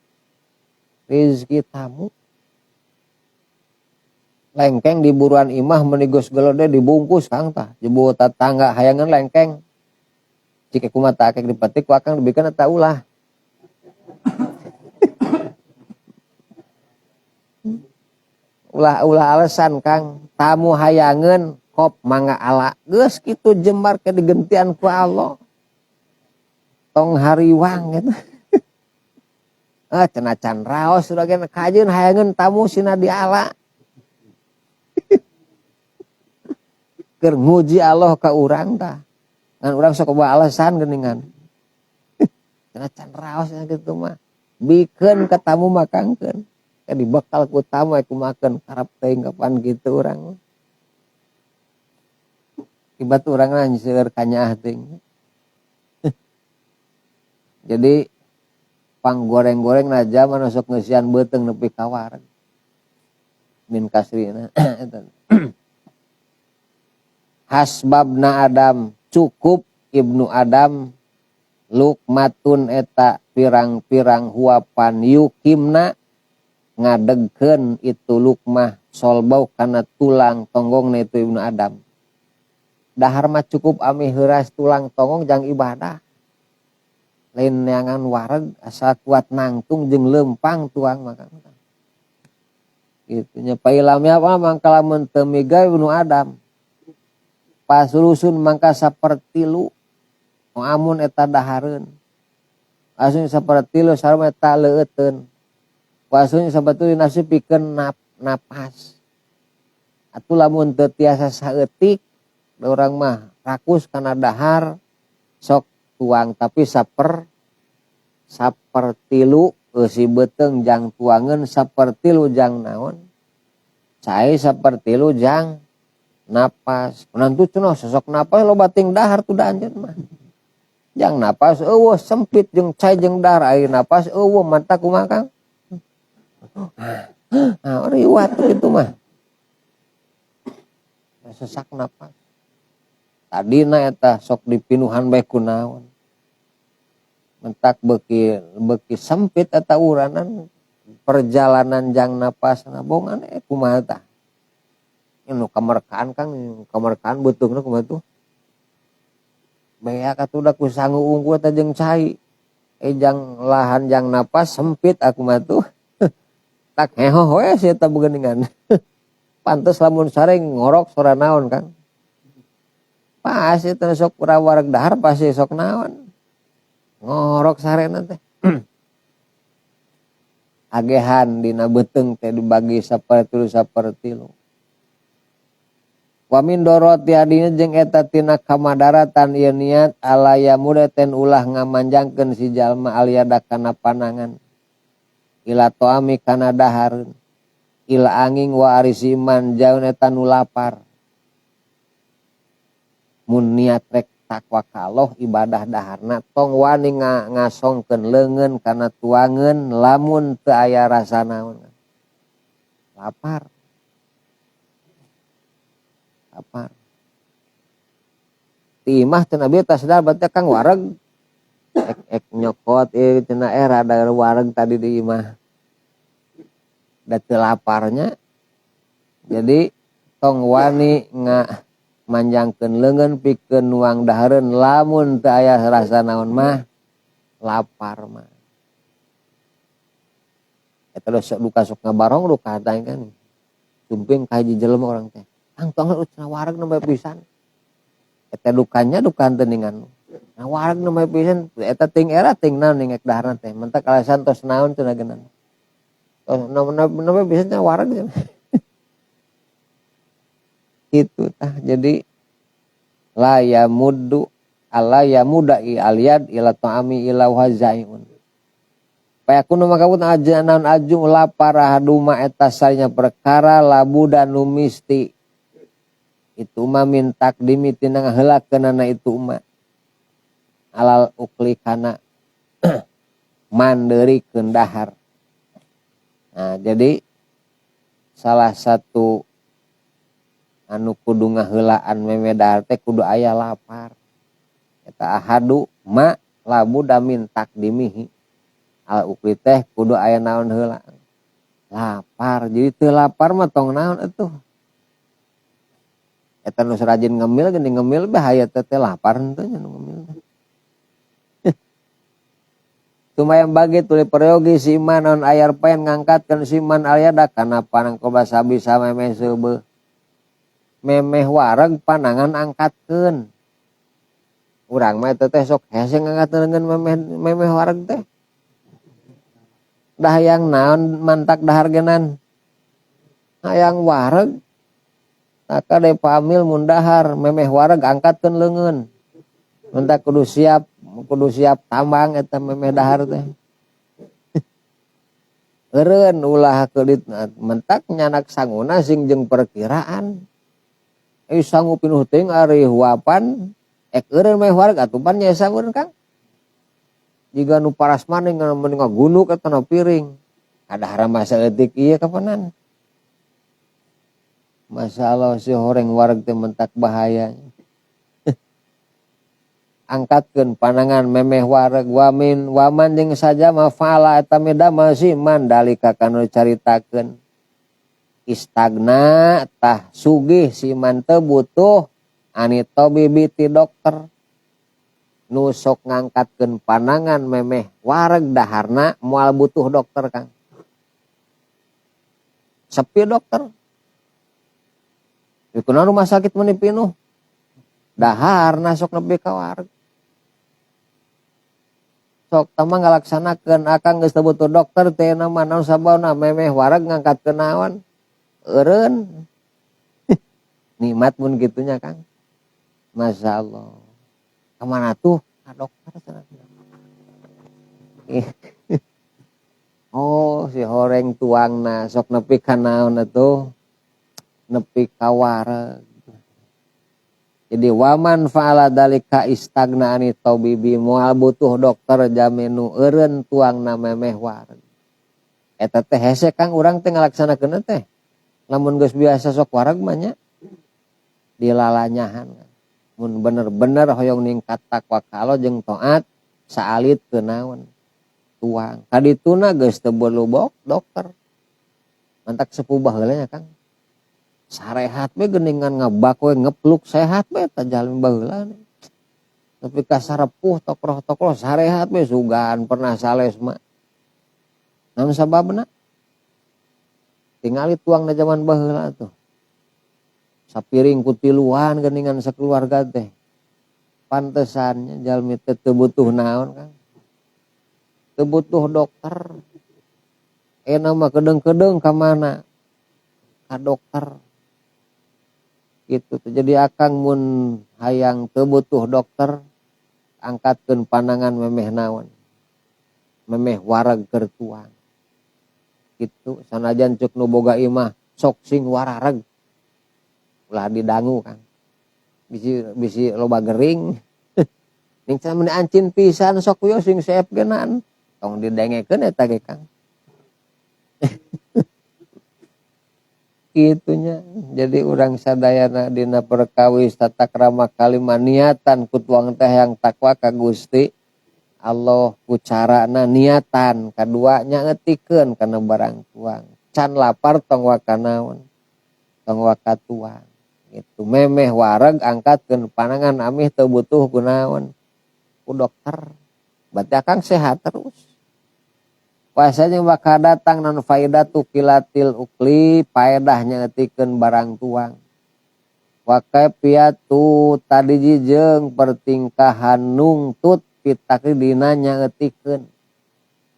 Rezeki tamu. Lengkeng di buruan imah menigos gelode dibungkus Kang tah. Jebut tetangga hayangan lengkeng. Cik kumaha tah kek dipetik ku akang dibikeun eta ulah. Ulah alasan Kang. Tamu hayangan kop mangga ala. Geus kitu jembar ke digentian ku Allah. Tong hariwang gitu. Cenacan raos sudah gen kajeun hayangan tamu sina di ala. Keur nguji Allah ka urang tah. Ngan urang sok bawa alasan geuningan. Cenacan raos kitu mah. Bikeun ka tamu makangkeun. Ka dibekal ku tamu aku makan karep teuing kapan kitu urang. Tiba urangna nyiseur kanyaah teuing. Jadi pang goreng-goreng na zaman sok ngeusian beuteung nepi ka wareg. Min kasrina eta. Hasbabna Adam cukup Ibnu Adam lukmatun eta pirang-pirang huapan yukimna ngadegkeun itu lukmah solbau kana tulang tonggongna itu Ibnu Adam. Dahar mah cukup ame heuras tulang tonggong jang ibadah. Lain neangan wareg asa kuat nangtung jeung lempang tuang makan. Gitu nya pailami apa mangka lamun teu miga Ibnu Adam. Pasulusun mangka saperti lu. Amun eta dahareun. Asun saperti lu sareng eta leueuteun. Wasun sabatu nasib pikeun napas. Atuh lamun teu tiasa saeutik urang mah rakus kana dahar sok tuang tapi sapertilu si beteng jang tuangan sapertilu jang naon cai sapertilu jang napas menantu cenah sosok napas lo bating dahar tu danjeun mah jang napas eueuh sempit jeung cai jeung dahar ai napas eueuh mata kumaha Kang riwat itu mah sesak napas tadina eta sok dipinuhan bae kunaon mentak beki sempit eta uranan perjalanan jang napas bongan kumaha tah nu kamerkaan Kang kamerkaan beutungna kumaha tuh beak atuh da ku sangu unggul teh jeung cai jang lahan jang napas sempit aku mah tuh tak heho we sia teh beugeuningan pantes lamun sare ngorok sora naon Kang pas itu sok wareg dahar pasti sok naon ngorok sarena teh agehan dina beuteung teh dibagi sapertilu wa min doroti adina jeung eta tina kamadaratan ieu niat alaya mudeten ulah ngamanjangkeun si jalma aliada kana panangan ila toami kana dahareun ila anging wa arisiman jaun eta nu lapar mun niat rek takwa ka Allah ibadah daharna tong wani ngasongkeun leungeun kana tuangeun lamun teu aya rasa naon lapar timah cenah bieu tas sadar bae Kang wareg ek nyokot cenah rada wareg tadi di imah da teu laparnya jadi tong wani manjangkeun leungeun pikeun nuang dahareun lamun teu aya rasa naon mah lapar mah eta duka sok ngabarong duka teh kan sumping ka hiji jelema urang teh tong cenah wareg nembe pisan eta dukanya duka teuningan nah wareg nembe pisan eta ting era ting naon ningek daharna teh mentak alasan tos naon cenah geunan tos nembe pisan cenah wareg itu tah jadi la yamuddu alla yamudai aliyad ila ta'ami ila wazaiun payakunu makabut aja naon ajung lapar haduma eta sarinya perkara labu dan numisti itu mah min takdimi tina ngaheulakeunana itu mah alal ukli kana mandeurikeun dahar. Nah, jadi salah satu anu kudu ngaheulaan meme dahar teh kudu aya lapar. Eta ahadu ma labu damin takdimihi al ukli teh kudu aya naon heula lapar. Jadi teu lapar mah tong naon atuh. Eta nu rajin ngemil geuning ngemil bahaya teh lapar henteu nya nu ngemil. Tumayang bagi tuli peryogi si iman naon ayar pen ngangkatkeun si iman alyada kana panang koba sabisa memeh seubeuh. Memeh wareg panangan angkatkeun. Urang mah eta teh sok hese ngangkatkeun memeh wareg teh. Dah hayang naon mantak dahar geunan. Hayang wareg maka de pamil mun dahar memeh wareg angkatkeun leungeun. Mentak kudu siap tambang eta memeh dahar teh. Eureun ulah keudit mentak nyanak sanguna sing jeung perkiraan. Sangu pinuh teuing ari huapan ek eureun memeh wareg atuh pan nya sangureun Kang. Jiga nu paras maning mending ngagunuk eta na piring. Kadahar mah saeutik ieu kapanan. Masalah si horeng wareg teh mentak bahaya. Angkatkeun panangan memeh wareg waman jeung saja mafala eta meda masih mandalika kana caritakeun. Istagna tah sugih si man teu butuh anito bibiti dokter. Nu sok ngangkatkeun panangan memeh wareg daharna moal butuh dokter Kang. Sepi dokter. Dikuna rumah sakit meni pinuh. Dahar sok nepi ka wareg. Sok tama ngalaksanakeun akang geus teu butuh dokter teh nama naon sabauna memeh wareg ngangkatkeun naon? Eureun. Nikmat mun kitunya Kang. Masyaallah. Kamana tuh? Ka dokter cenah. Oh, si horeng tuangna sok nepi ka naon atuh? Nepi ka wareg. Jadi waman fa'ala dalika istagna ani tabibi moal butuh dokter jamenu eureun tuangna memeh wareg. Eta teh hese Kang urang teh ngalaksanakeun teh. Lamun geus biasa sok wareg mah nya dilalanyahan. Mun bener-bener hoyong ningkat takwa ka Allah jeung taat saalit teu naon. tuang. Kadituna geus teu belubok dokter. Mantak sepuh baheula nya Kang. Sarehat we geuningan ngabak we ngepluk sehat we ta jalmi baheula. Tapi kasarepuh tokroh-tokroh sarehat we sugan pernah sales mah. Namun sababna tingali tuang na zaman baheula tuh. Sapiring kutiluan geuningan sakeluarga teh. Pantesannya jalmi teh teu butuh naon Kang. Teu butuh dokter. Ena mah kedeung-kedeung ka mana? Ka dokter. Gitu. Jadi akang mun hayang teu butuh dokter, angkatkeun panangan memeh naon? Memeh wareg keur tuang. Gitu. Sanajan ceuk nu boga imah sok sing warareg. Ulah didangu Kang. Bisi loba gering. Ning sampeun ancin pisan sok yo sing seep geunaan. Tong didengekeun eta ge Kang. Kitunya. Jadi urang sadayana dina perkawis tata krama kalima niatan ku tuang teh yang takwa ka Gusti Allah ku carana niatan kadua nyaetikeun kana barang tuang. Can lapar tong wakanaon. Tong wakatuang. Itu memeh wareg angkatkeun panangan amih teu butuh kunaon ku dokter. Berarti akang sehat terus. Pasanya bakal datang non faidatu kilatil ukli paedahnya ngetikeun barang tuang. Wakai piatu tadi jijeng pertingkahan nungtut pitakri dinanya ngetikeun.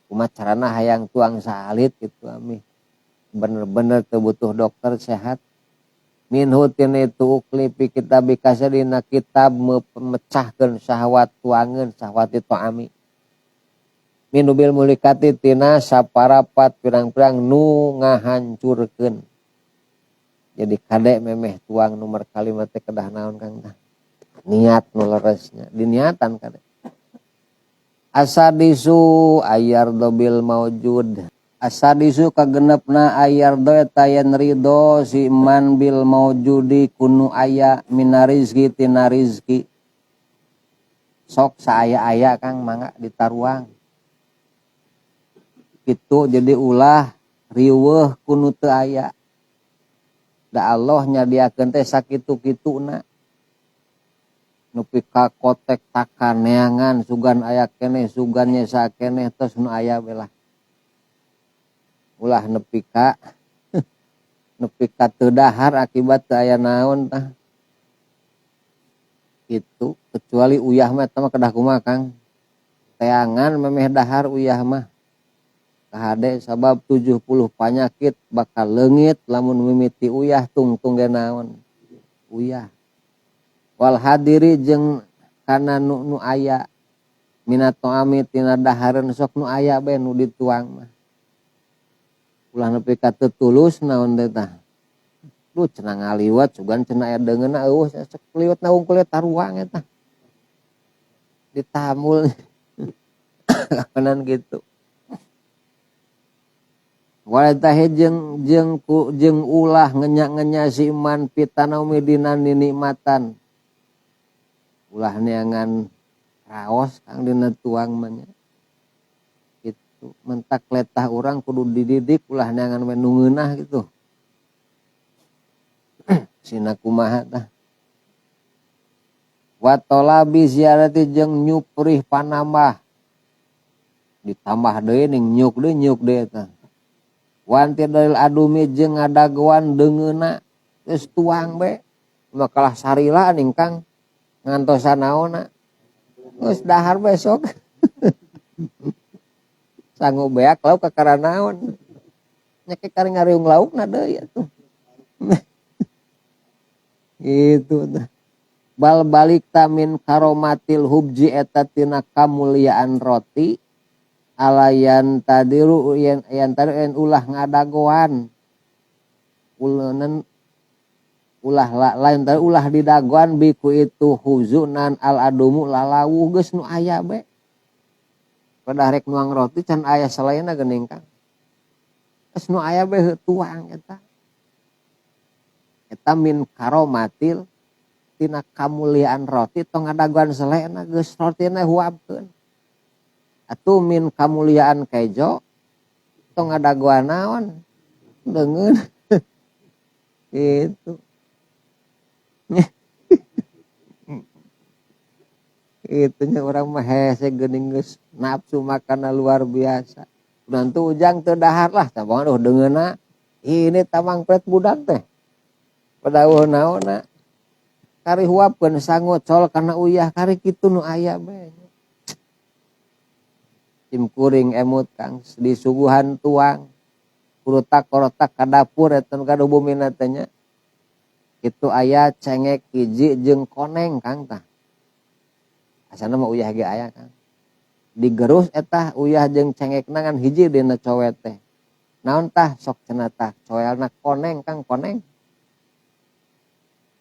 Kumaha carana hayang tuang salit gitu amih. Bener-bener teu butuh dokter sehat. Minhu tina itu ukli fi kitab kasadina kitab memecahkeun syahwat tuangeun syahwat itu ami. Minubil mulikati tina saparapat pirang-pirang nu ngahancurkeun. Jadi kade memeh tuang nomor kalimat teh kedah naon Kang tah. Niat nu leresnya, diniatan kade. Asadisu ayardo bil maujud. Asadisu kagenepna ayardo eta yen ridho si man bil maujudi kunu aya minarizki tina rizki. Sok saaya-aya Kang mangga ditaruang. Itu jadi ulah riweuh kunu teu aya. Da Allah nyadiakeun teh sakitu-kituna. Nu pika kotek takaneangan sugan aya keneh sugannya sakeneh tos nu aya belah. Ulah nepi ka teu dahar akibat teu aya naon tah. Itu kecuali uyah mah eta mah kedah kumaha Kang. Teangan memeh dahar uyah mah. Kahade sabab 70 panyakit bakal leungit lamun mimiti uyah tungtung ge naon uyah. Wal hadiri jeung kana nu aya minato ami tina dahareun sok nu aya bae nu dituang mah. Ulah nepi ka teu tulus naon teh tah. Duh cenah ngaliwat sugan cenah aya deungeunna eueuh cek liwat naung kulit taruang eta. Ditamul. Kanan gitu. Walatahe jeung ulah ngenya-ngenya si iman pitanaumi dina nikmatan. Ulah neangan raos Kang dina tuang mah nya. Itu mentak letah urang kudu dididik ulah neangan we nu ngeunah gitu. Sina kumaha tah. Wa talabi ziarati jeung nyuprih panambah. Ditambah deui ning nyuk deui tah. Wanti dalil adumi jeung ngadagoan deungeuna geus tuang be makalah sarila ning Kang ngantosan naonna geus dahar besok sanggup beak lauk kakara naon nya ke kari ngariung laukna deui atuh gitu tah. Bal balik tamin karomatil hubji eta tina kamuliaan roti alayan tadiru yen tadiru ulah ngadagoan uleunan ulah lain tadi ulah didagoan biku itu huzunan al adumu lalawu geus nu aya be pada rek nuang roti can aya salaina geuning Kang geus nu aya be tuang eta min karomatil tina kamuliaan roti tong ngadagoan salaina geus rotina huabkeun atuh min kamuliaan kejo tong ngadaguan naon deungeun itu itunya orang mah hese geuning geus nafsu makan luar biasa nantu ujang teu dahar lah tabang aduh deungeunna ini tamang pret budak teh padahal naonna kari huapkeun sangocol kana uyah kari kitu nu aya bae tim kuring emut Kang disuguhan tuang kurutak-kurutak ka dapur eta nu kadu bumina teh nya kitu aya cengek hiji jeung koneng Kang tah asana mah uyah ge aya Kang digerus eta uyah jeung cengekna ngan hiji dina cowet teh naon tah sok cenah tah coelna koneng Kang koneng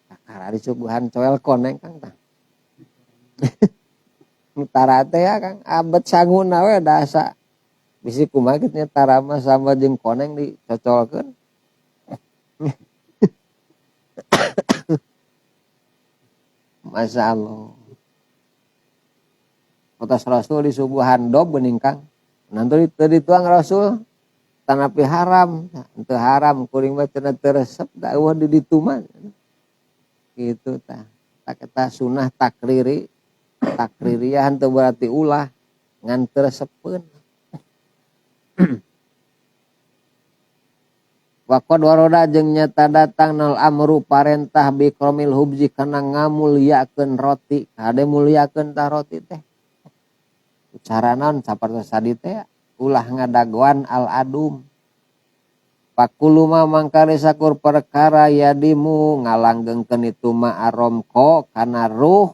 kakara disuguhan coel koneng Kang tah tara teh ya Kang abet sanguna we dasa bisi kumaha kitu nya tara mah sama jeung koneng dicocolkeun masyaallah potos Rasul disuguhan dob geuning Kang nanti teu dituang Rasul tanapi haram teu haram kuring mah cenah teu resep da eueuh di ditu mah kitu tah tak eta sunah takririah teu berarti ulah ngan teu resepkeun Waqad waroda jeung nyata datang nal amru parentah bi kromil hubzi kana ngamulyakeun roti hade mulyakeun tah roti teh cara naon sapertos tadi teh ulah ngadaguan al adum pakuluma mangkari sakur perkara yadimu ngalanggengkeun itu ma aromko kana ruh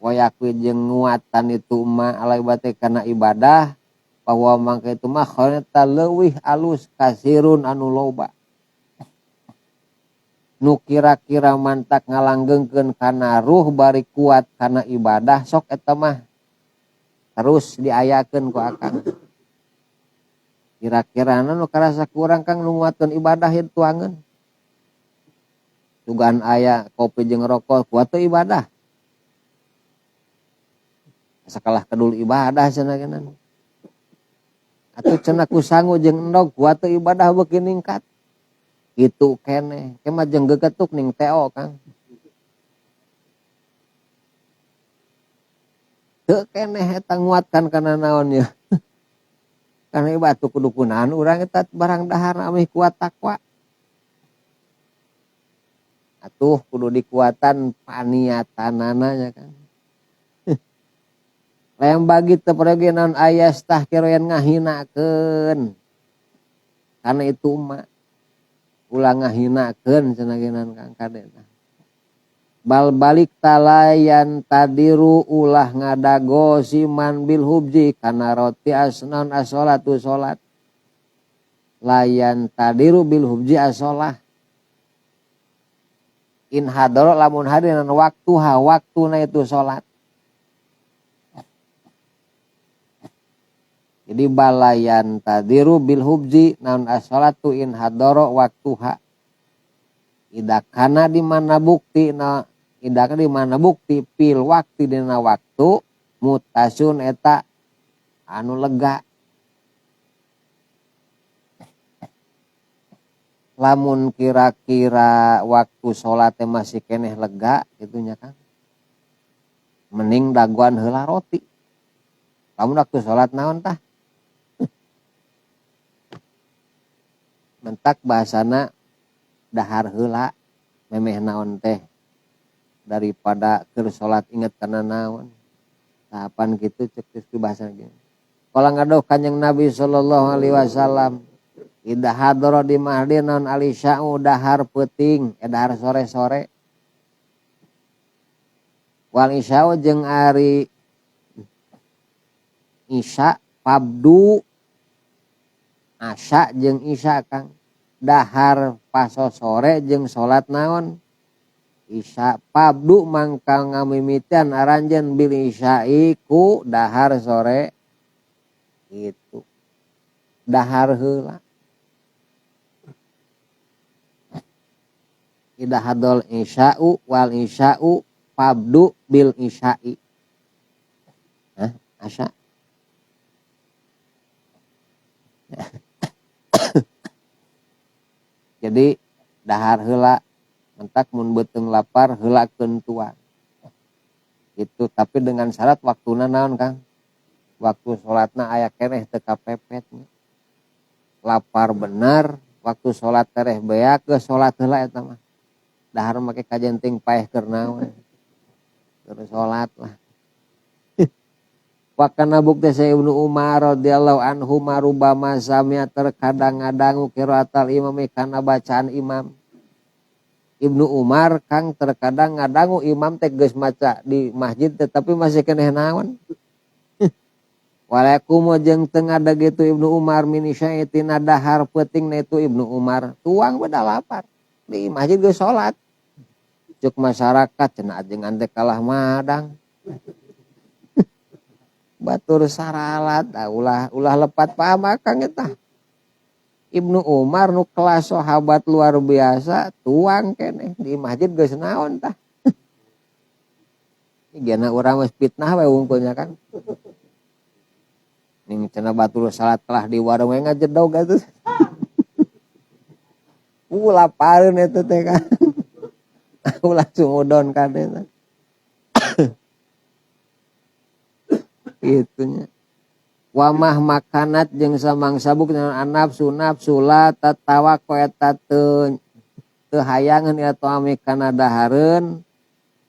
wayakwi jeung nguatan itu ma alai bate kana ibadah bahwa mangka itu mah khoneta leuwih alus kasirun anu loba nu kira-kira mantak ngalanggengkeun kana ruh bari kuat kana ibadah sok eta mah terus diayakeun ku akang kira-kira nu karasa kurang Kang nu nguatkeun ibadah itu angeun tugan aya kopi jeung rokok kuat teu ibadah sakalah kedul ibadah cenah genan atuh cenah ku sangu jeung endog kuat teu ibadah beuki ningkat kitu keneh kemah jeung gegetuk ning teo Kang teu keneh eta nguatkan kana naon ya kana ibadah kudu kunaon urang eta barang dahar amih kuat takwa atuh kudu dikuatan paniatanana nya Kang layan bagi teu pergi naon ayas tah keroyan ngahinakeun kana itu mah ulah ngahinakeun cenah geunan Kang kadena bal balik talayan tadiru ulah ngadago siman bil hubji kana roti asnan asolatu salat layan tadiru bil hubji asolah in hadaro lamun hadiran waktuna itu salat jadi balayan tadiru bil hubji naun asolatu in hadaro waktuha idakana di mana bukti na idakana di mana bukti pil waktu dina waktu mutasun eta anu lega lamun kira-kira waktu sholat masih keneh lega gitunya Kang mending daguan heula roti lamun waktu sholat naon tah mentak bahasana dahar heula memeh naon teh daripada keur salat inget kana naon tahapan kitu cek geus bahasa gini kala ngadoh Kanjeng Nabi sallallahu alaihi wasallam idah hadara di mahdi naon alisya'u dahar peuting dahar sore-sore wal isya'u jeung ari isya pabdu asya jeung isya Kang dahar paso sore jeung salat naon isya pabdu mangka ngamimitian aranjeun bil isya'i ku dahar sore itu dahar heula idah hadol isya'u wal isya'u pabdu bil isya'i asya Jadi dahar heula mentak mun beuteung lapar heulakeun tuang. Itu tapi dengan syarat waktuna naon Kang? Waktu sholatna aya keneh teu kapepet. Lapar benar, waktu sholat tereh beak ke sholat heula eta mah. Dahar make kajenting paeh keur naon. Terus sholat lah. Wakana bukti saya Ibnu Umar radhiyallahu anhu marubama samia terkadang ngadangu qiraatal imam kana bacaan imam. Ibnu Umar Kang terkadang ngadangu imam teh geus maca di masjid tetapi masih keneh naon. Walakum jeung teu ngadeg itu Ibnu Umar min syai'ina dahar peuting na itu Ibnu Umar tuang beda lapar di masjid geus salat. Cuk masyarakat cenah jeung ante kalah madang. Batur saralat ulah lepat paham Kang eta. Ibnu Umar nu kelas sahabat luar biasa tuang keneh di masjid geus naon tah. Igana urang geus fitnah we wungkulnya Kang. Ning cenah batur salat telah di warung we ngajedog atuh. Lapareun eta teh Kang. Ulah sumudon kadena. Itunya. Wamah makanat jeung samang sabuk nafsu la tatawa ko eta teu hayangan atu ame kana dahareun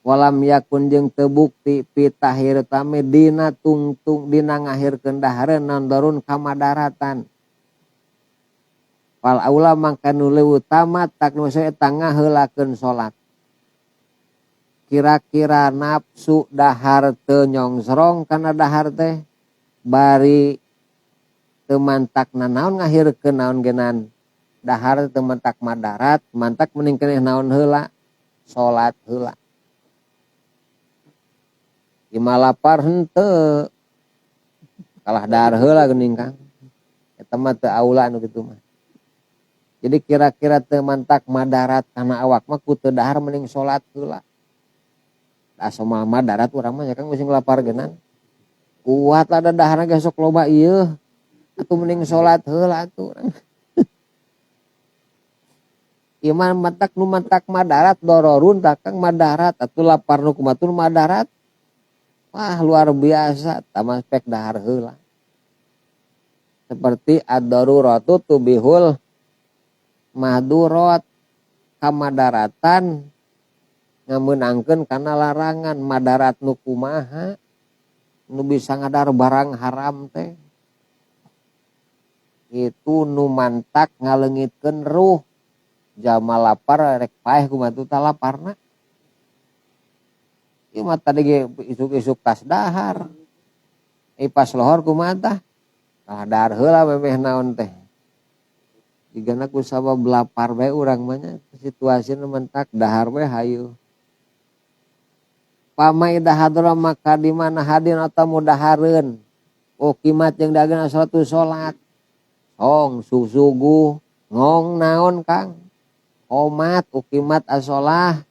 walam yakun jeung teu bukti pitahir tame dina tungtung dina ngahirkeun dahareun nandorun kamadaratan. Wal aula mangka nu leuwih utama tak nu eta ngaheulakeun salat. Kira-kira nafsu dahar teu nyongsrong kana dahar teh bari teu mantakna naon ngahirkeun naon genan dahar teu mantak madarat mantak mending keneh naon heula salat heula. Ima lapar henteu kalah dahar heula geuning Kang eta mah teu aula anu kitu mah. Jadi kira-kira teu mantak madarat kana awak mah ku teu dahar mending salat heula. Asa mah darat urang mah Kang geus lapar geunan. Kuat ada daharna ge sok loba ieu. Atuh mending salat heula atuh. Iman mantak nu mantak madarat dororun tak Kang madarat atuh lapar nu kumatur madarat. Wah luar biasa tamas pek dahar heula. Seperti ad-daruratu tubihul mahdurat kamadaratan ngameunangkeun kana larangan madarat nu kumaha nu bisa ngadar barang haram teh itu nu mantak ngaleungitkeun ruh jama lapar rek paeh kumaha teh laparna ieu mah tadi ge isuk-isuk tas dahar pas lohor kumaha tah kalah dahar heula memeh naon teh digana ku sabab lapar bae urang mah nya situasina mentak dahar we hayu. Pamaida hadra maka di mana hadir atau mudahareun kimat jeung dageuna suatu salat song susuguh ngong naon Kang qomat ukimat as-shalah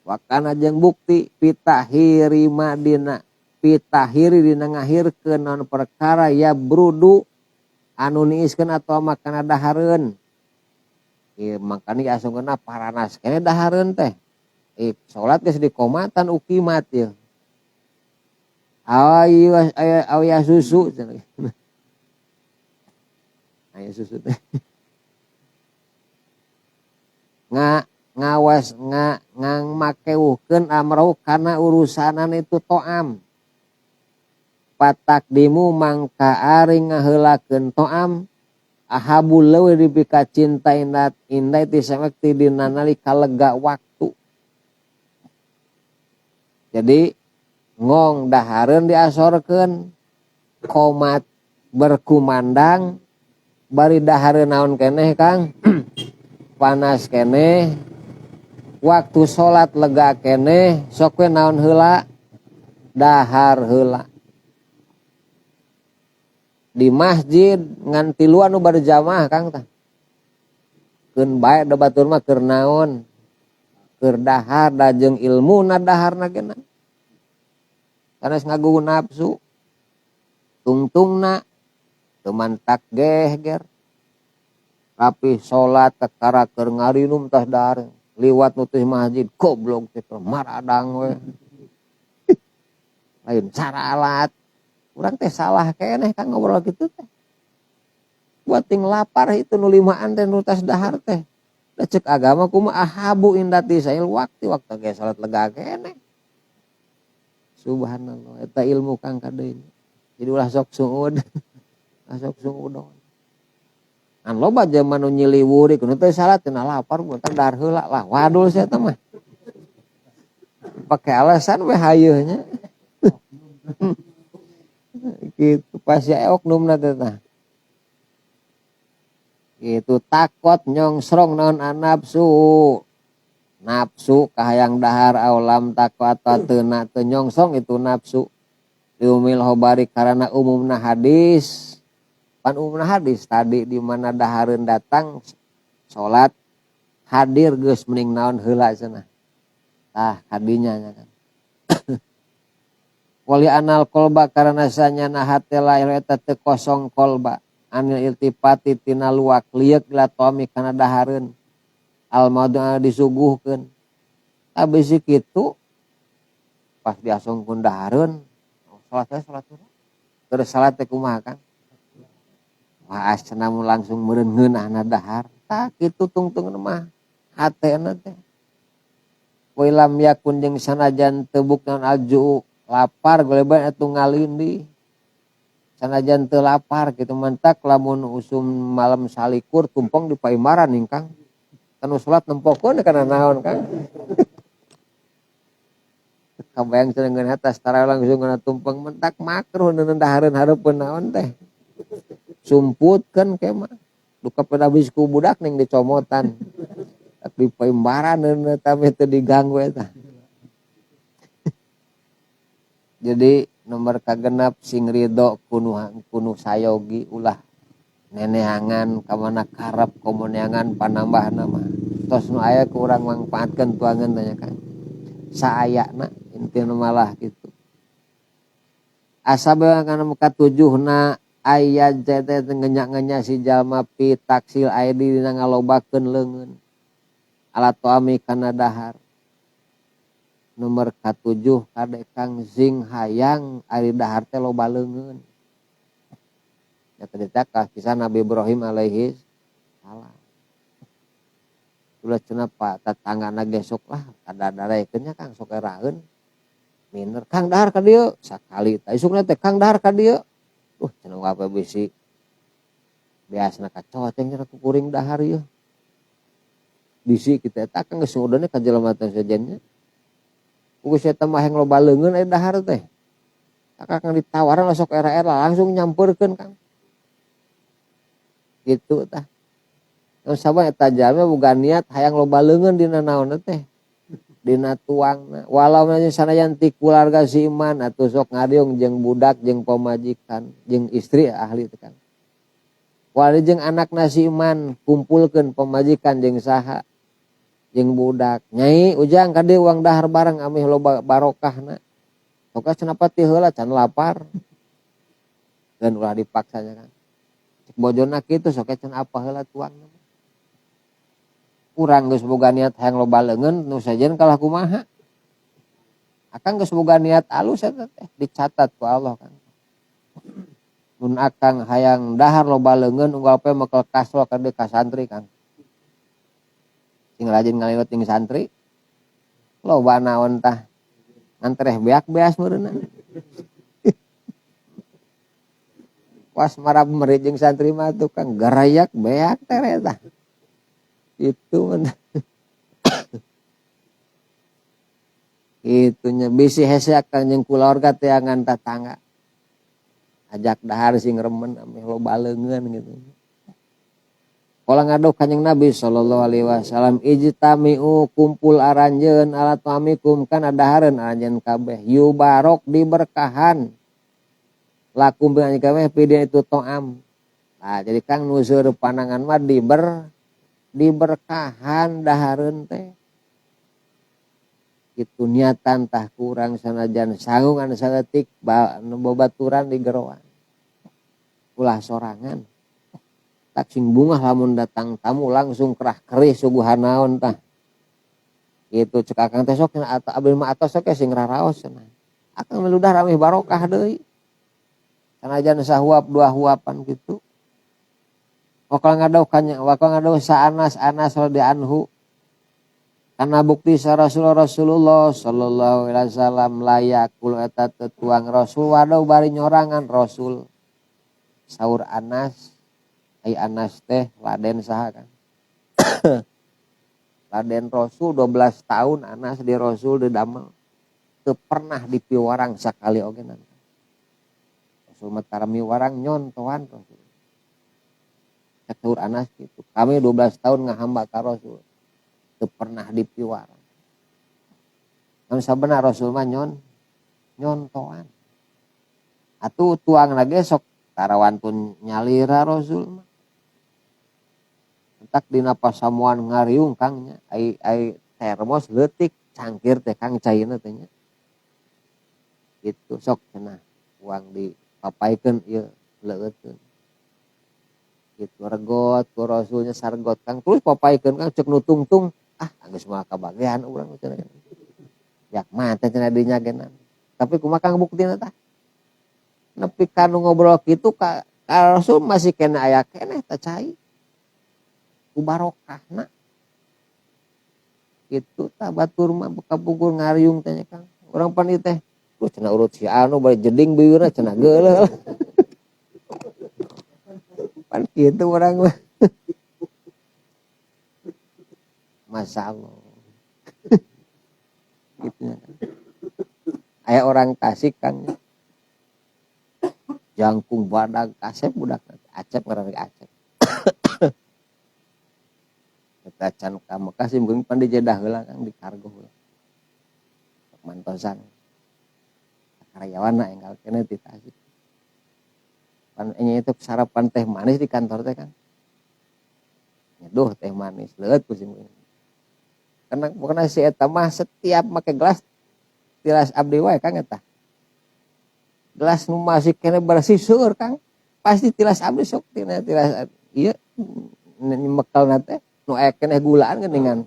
wakana jeung bukti pitahiri madina pitahiri dina ngahirkeun naon perkara ya brudu anu niiskeun atawa makana dahareun. Makanya asungkeuna paranas kene dahareun teh. Salat geus dikomatan ukimat ieu. Aya susu. Aya susu teh. Ngawas makeuhkeun amrau kana urusanan itu to'am. Patakdimu mangka ari ngaheulakeun to'am. Ahabul leuwih dipika cinta indat indah tisamekti dina nalika lega waktu. Jadi ngong dahareun diasorkeun qomat berkumandang bari dahareun naon keneh Kang panas keneh waktu salat lega keneh sok we naon heula dahar heula. Di masjid ngan tiluan nu berjamaah Kang tah. Keun bae da batur mah keur naon? Keur dahar da jeung ilmuna daharna geuna. Sanes ngagugu nafsu. tungtungna teman tak geger rapi salat kakara keur ngarinum tah dahar liwat nu teh masjid goblok teh maradang we lain saralat urang teh salah keneh Kang ngobrol kitu teh buat ting lapar itu nu limaan teh nu tas dahar teh da ceuk agama kumaha habu indati sail waktu ge salat lega keneh subhanallah eta ilmu Kang kadeui jadi ulah sok suud sok suudon an loba zaman nu nyiliwuri kudu teh salat teh lapar bentar dahar heula lah wadul sia teh mah pake alasan we hayeuh nya gitu pas ya oknumna teh tah gitu takot nyongsrong naon nafsu kahayang dahar aulam takwa teuna teu nyongsong itu nafsu diumil hobari karena umumna hadis pan umumna hadis tadi di mana dahareun datang salat hadir geus mending naon heula cenah tah kadinya nya kan wali anal kolba karena sanyana hate lair eta teu kosong kolba anil iltifati tina luak liek latami kana dahareun al madu disuguhkeun abis kitu pas diasongkeun dahareun salat terus salat teh kumaha Kang wah cenah langsung meureun ngeunahna dahar tah kitu tungtung mah hatena teh wailam yakun jeung sanajan teu buknaon alju lapar goleban atuh ngalindi sanajan teu lapar kitu mentak lamun usum malam salikur tumpong di paimaran ning Kang anu salat nempokeun kana naon Kang kabayang cenah atas tara langsung kana tumpeng mentak makruh neun dahareun hareupeun naon teh sumputkeun ke mah duka pada habis ku budak ning dicomotan di paimbaran neun tami teu diganggu eta jadi nomor kagenap sing ridho kunuh sayogi ulah neneangan kamana karep komoneangan panambahna mah tos nu aya ku urang mangpaatkeun tuangan tanya Kang saayana intina malah kitu asaba kana muka tujuhna aya jete ngenya-ngenya si jalma pi taksil aidi dina ngalobakeun leungeun alat tuami kana dahar nomor katujuh kade Kang zing hayang ari dahar teh loba leungeun eta ditakah kisah Nabi Ibrahim alaihi salam ulah cenah Pak tatanggana gesok lah kadadarekeun nya Kang sok eraeun miner Kang dahar ka dieu sakali tah isukna teh Kang dahar ka dieu cenah apa bisi biasana kacoteng cenah ku kuring dahar ieu bisi kita eta Kang geus ngudone ka jelema teh sejennya ku eta mah hayang loba leungeun aya dahar teh Kang ditawaran sok era-era langsung nyampeurkeun Kang gitu tah sabab eta jalma boga niat hayang loba leungeun dina naon teh dina tuangna walau sanajan ti keluarga si iman atuh sok ngariung jeung budak jeung pamajikan jeung istri ahli teh Kang wali jeung anakna si iman kumpulkeun pamajikan jeung saha jeung budak nyai ujang ka dieu uang dahar bareng amih loba barokahna sok cenah pati heula can lapar dan ulah dipaksanya Kang bojona kitu sok can apa heula tuangna urang geus boga niat hayang loba leungeun nu sajen kalah kumaha akang geus boga niat alus eta teh dicatat ku Allah Kang mun akang hayang dahar loba leungeun unggal pe mekel kasro ka dieu ka santri Kang sing rajin ngaliwat jeung santri loba naon tah ngantereh beak beas meureunna pas marab meri jeung santri mah tuh Kang garayak beak teh tah itu itunya bisi hese Kang jeung keluarga teh angan tatangga ajak dahar sing remen ameh loba leungeun gitu kala ngadok kanjeng Nabi sallallahu alaihi wasallam ijtamiu kumpul aranjeun alat pamikum kana dahareun aranjeun kabeh yubarok diberkahan lakum bin kabeh pidin itu to'am nah jadi Kang nuzur panangan mah diberkahan dahareun teh kitu niatan tah kurang sanajan sangungan saeutik babaturan di geroan ulah sorangan tak sing bunga lamun datang tamu langsung kerah keris suguhan naon tah gitu cek akang teh sok atau abdi mah atos sok sing raraos cenah akang meludah rameh barokah deui sanajan sahuap dua huapan gitu wakal ngadau sa Anas radhiyallahu anhu karena bukti sa Rasulullah sallallahu alaihi wasallam layakul eta tuang Rasul wadau bari nyorangan Rasul saur Anas ai Anas teh laden saha kan laden Rasul 12 tahun Anas di Rasul di damel teu pernah dipiwarang sakali oge nanti Rasul mah tara miwarang nyontohan Rasul saur Anas gitu kami 12 tahun ngahamba ka Rasul teu pernah dipiwarang mun sabeuna Rasul mah nyontohan atuh tuang lagi sok tarawantun nyalira Rasul mah tak dina pasamuan ngariung kangnya ai termos leutik cangkir teh kang cairna teh nya kitu sok cenah uang dipapaikeun ieu leueutkeun kitu regot ku Rasulnya sargot kang terus papaikeun kang cek nu tungtung geus moal kabagean urang cenah yak mah teh cenah dinya genan tapi kumaha kang buktina tah nepi kanu ngobrol kitu ka Rasul masih kena aya keneh teh cai ku barokahna kitu tah batur mah buka bukur ngariung teh Kang urang pan ieu teh cenah urut si anu bari jeding biurna cenah geuleuh pan kitu urang mah masyaallah gitu nya aya orang Tasik Kang jangkung badag kasep budak Acep ngaranna Acep kita can ka Mekah sih mungkin pan di Jeddah heula Kang di kargo heula mantosan karyawanna enggal keneh ti Tasik pan enya itu sarapan teh manis di kantor teh Kang nyeduh teh manis leuet ku sim karena bukan si eta mah setiap make gelas tilas abdi wae Kang eta gelas nu masih keneh bersih seueur Kang pasti tilas abdi sok tina tilas ieu nyemekelna teh nu aya keneh gulaan geuningan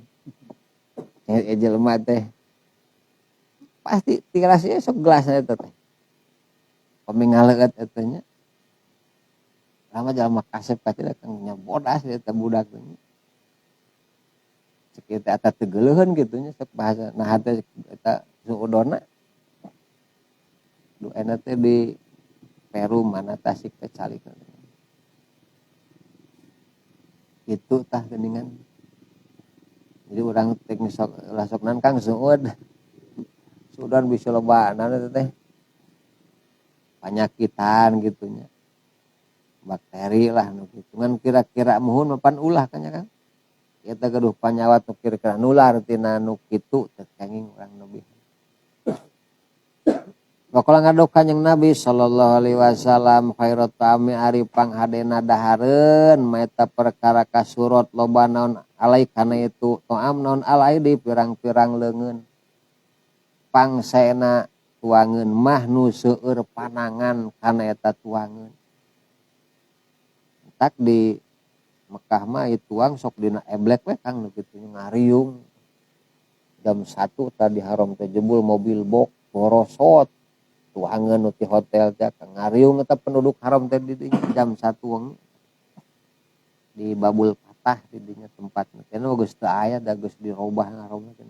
jelema teh pasti tilasnya sok gelasna eta teh pamingaleut eta nya lama jalma kasep kacil Kang nya bodas eta budak teh cek eta ata teu geuleuheun kitu nya sok bahasa nah teh eta suudona du ena teh di Peru mana Tasik teh calik itu tah geuningan jadi urang teh lasoknan Kang suud sudan bisa lobana teh panyakitan gitunya bakteri lah nu kitu ngan kira-kira muhun pan ulah kan ya Kang eta gaduh panyawat nu kira-kira nular tina nu kitu teh kenging urang lebih Wakala ngadok Kanjeng Nabi sallallahu alaihi wasallam khairat ta'ami ari panghadena dahareun maeta perkara kasurot loba naon alai kana itu to'am naon alai di pirang-pirang leungeun pangsena tuangeun mah nu seueur panangan kana eta tuangeun tak di Mekah mah ieu tuang sok dina eblek we Kang nu kitu ngariung jam 1 tadi haram teh jebul mobil box borosot tuangan di hotel teh ngariung eta penduduk haram teh di jam 1 wengi di Babul Patah di dinya tempatna teh geus teu aya da geus dirobah ngarobna teh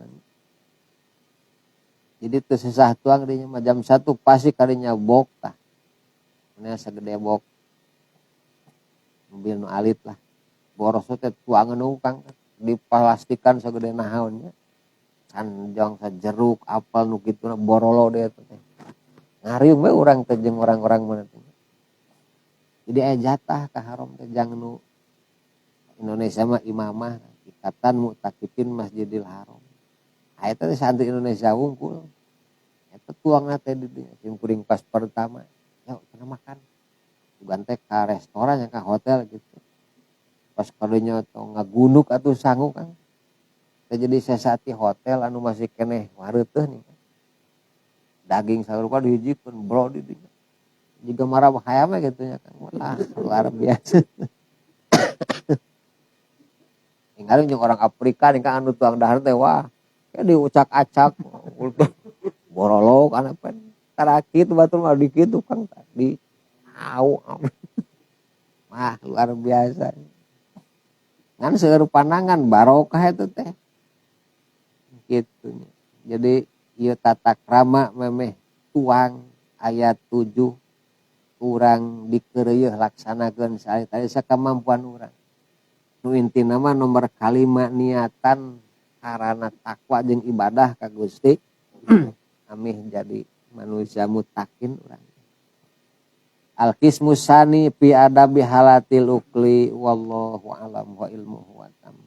jadi teu sesah tuang dinya mah jam 1 pasti kadinya bok tah mana sagede bok mobil nu alit lah boros teh tuangan ukang diplastikan sagede nahaunnya canjong sajeruk apel nu kituna borolo deh teh ngariung we urang teh jeung orang-orang mana teh jadi aya jatah ka haram teh jang nu Indonesia mah imamah ikatan mu'takifin Masjidil Haram eta teh santri Indonesia wungkul eta tuangna teh di dinya sim kuring pas pertama yuk cenah makan bukan teh ka restoran yang ka hotel gitu pas kadinya tong ngagunuk atuh sangu Kang teh jadi sesati hotel anu masih keneh wareuteuh nih daging sarupa dihijikeun bro di dinya juga marah bahaya mah gitu ya kan. Wah, luar biasa. Tinggal jeung orang Afrika nih kan anu tuang dahar teh wah. Ya diucak-acak borolog kana pen. Tarakit batur mah dikitu Kang tadi. Au. Wah, luar biasa. Ngan seueur panangan barokah itu teh. Gitu. Jadi ieu tata krama memeh tuang ayat 7 urang dikeureuh laksanakeun sae tadi sakamampuan urang. Nu intina mah nomor kalima niatan karana takwa jeung ibadah ka Gusti. Amih jadi manusia mutakin urang. Al-qismus sani fi adabi halatil ukli wallahu alam wa ilmuhu wa tam.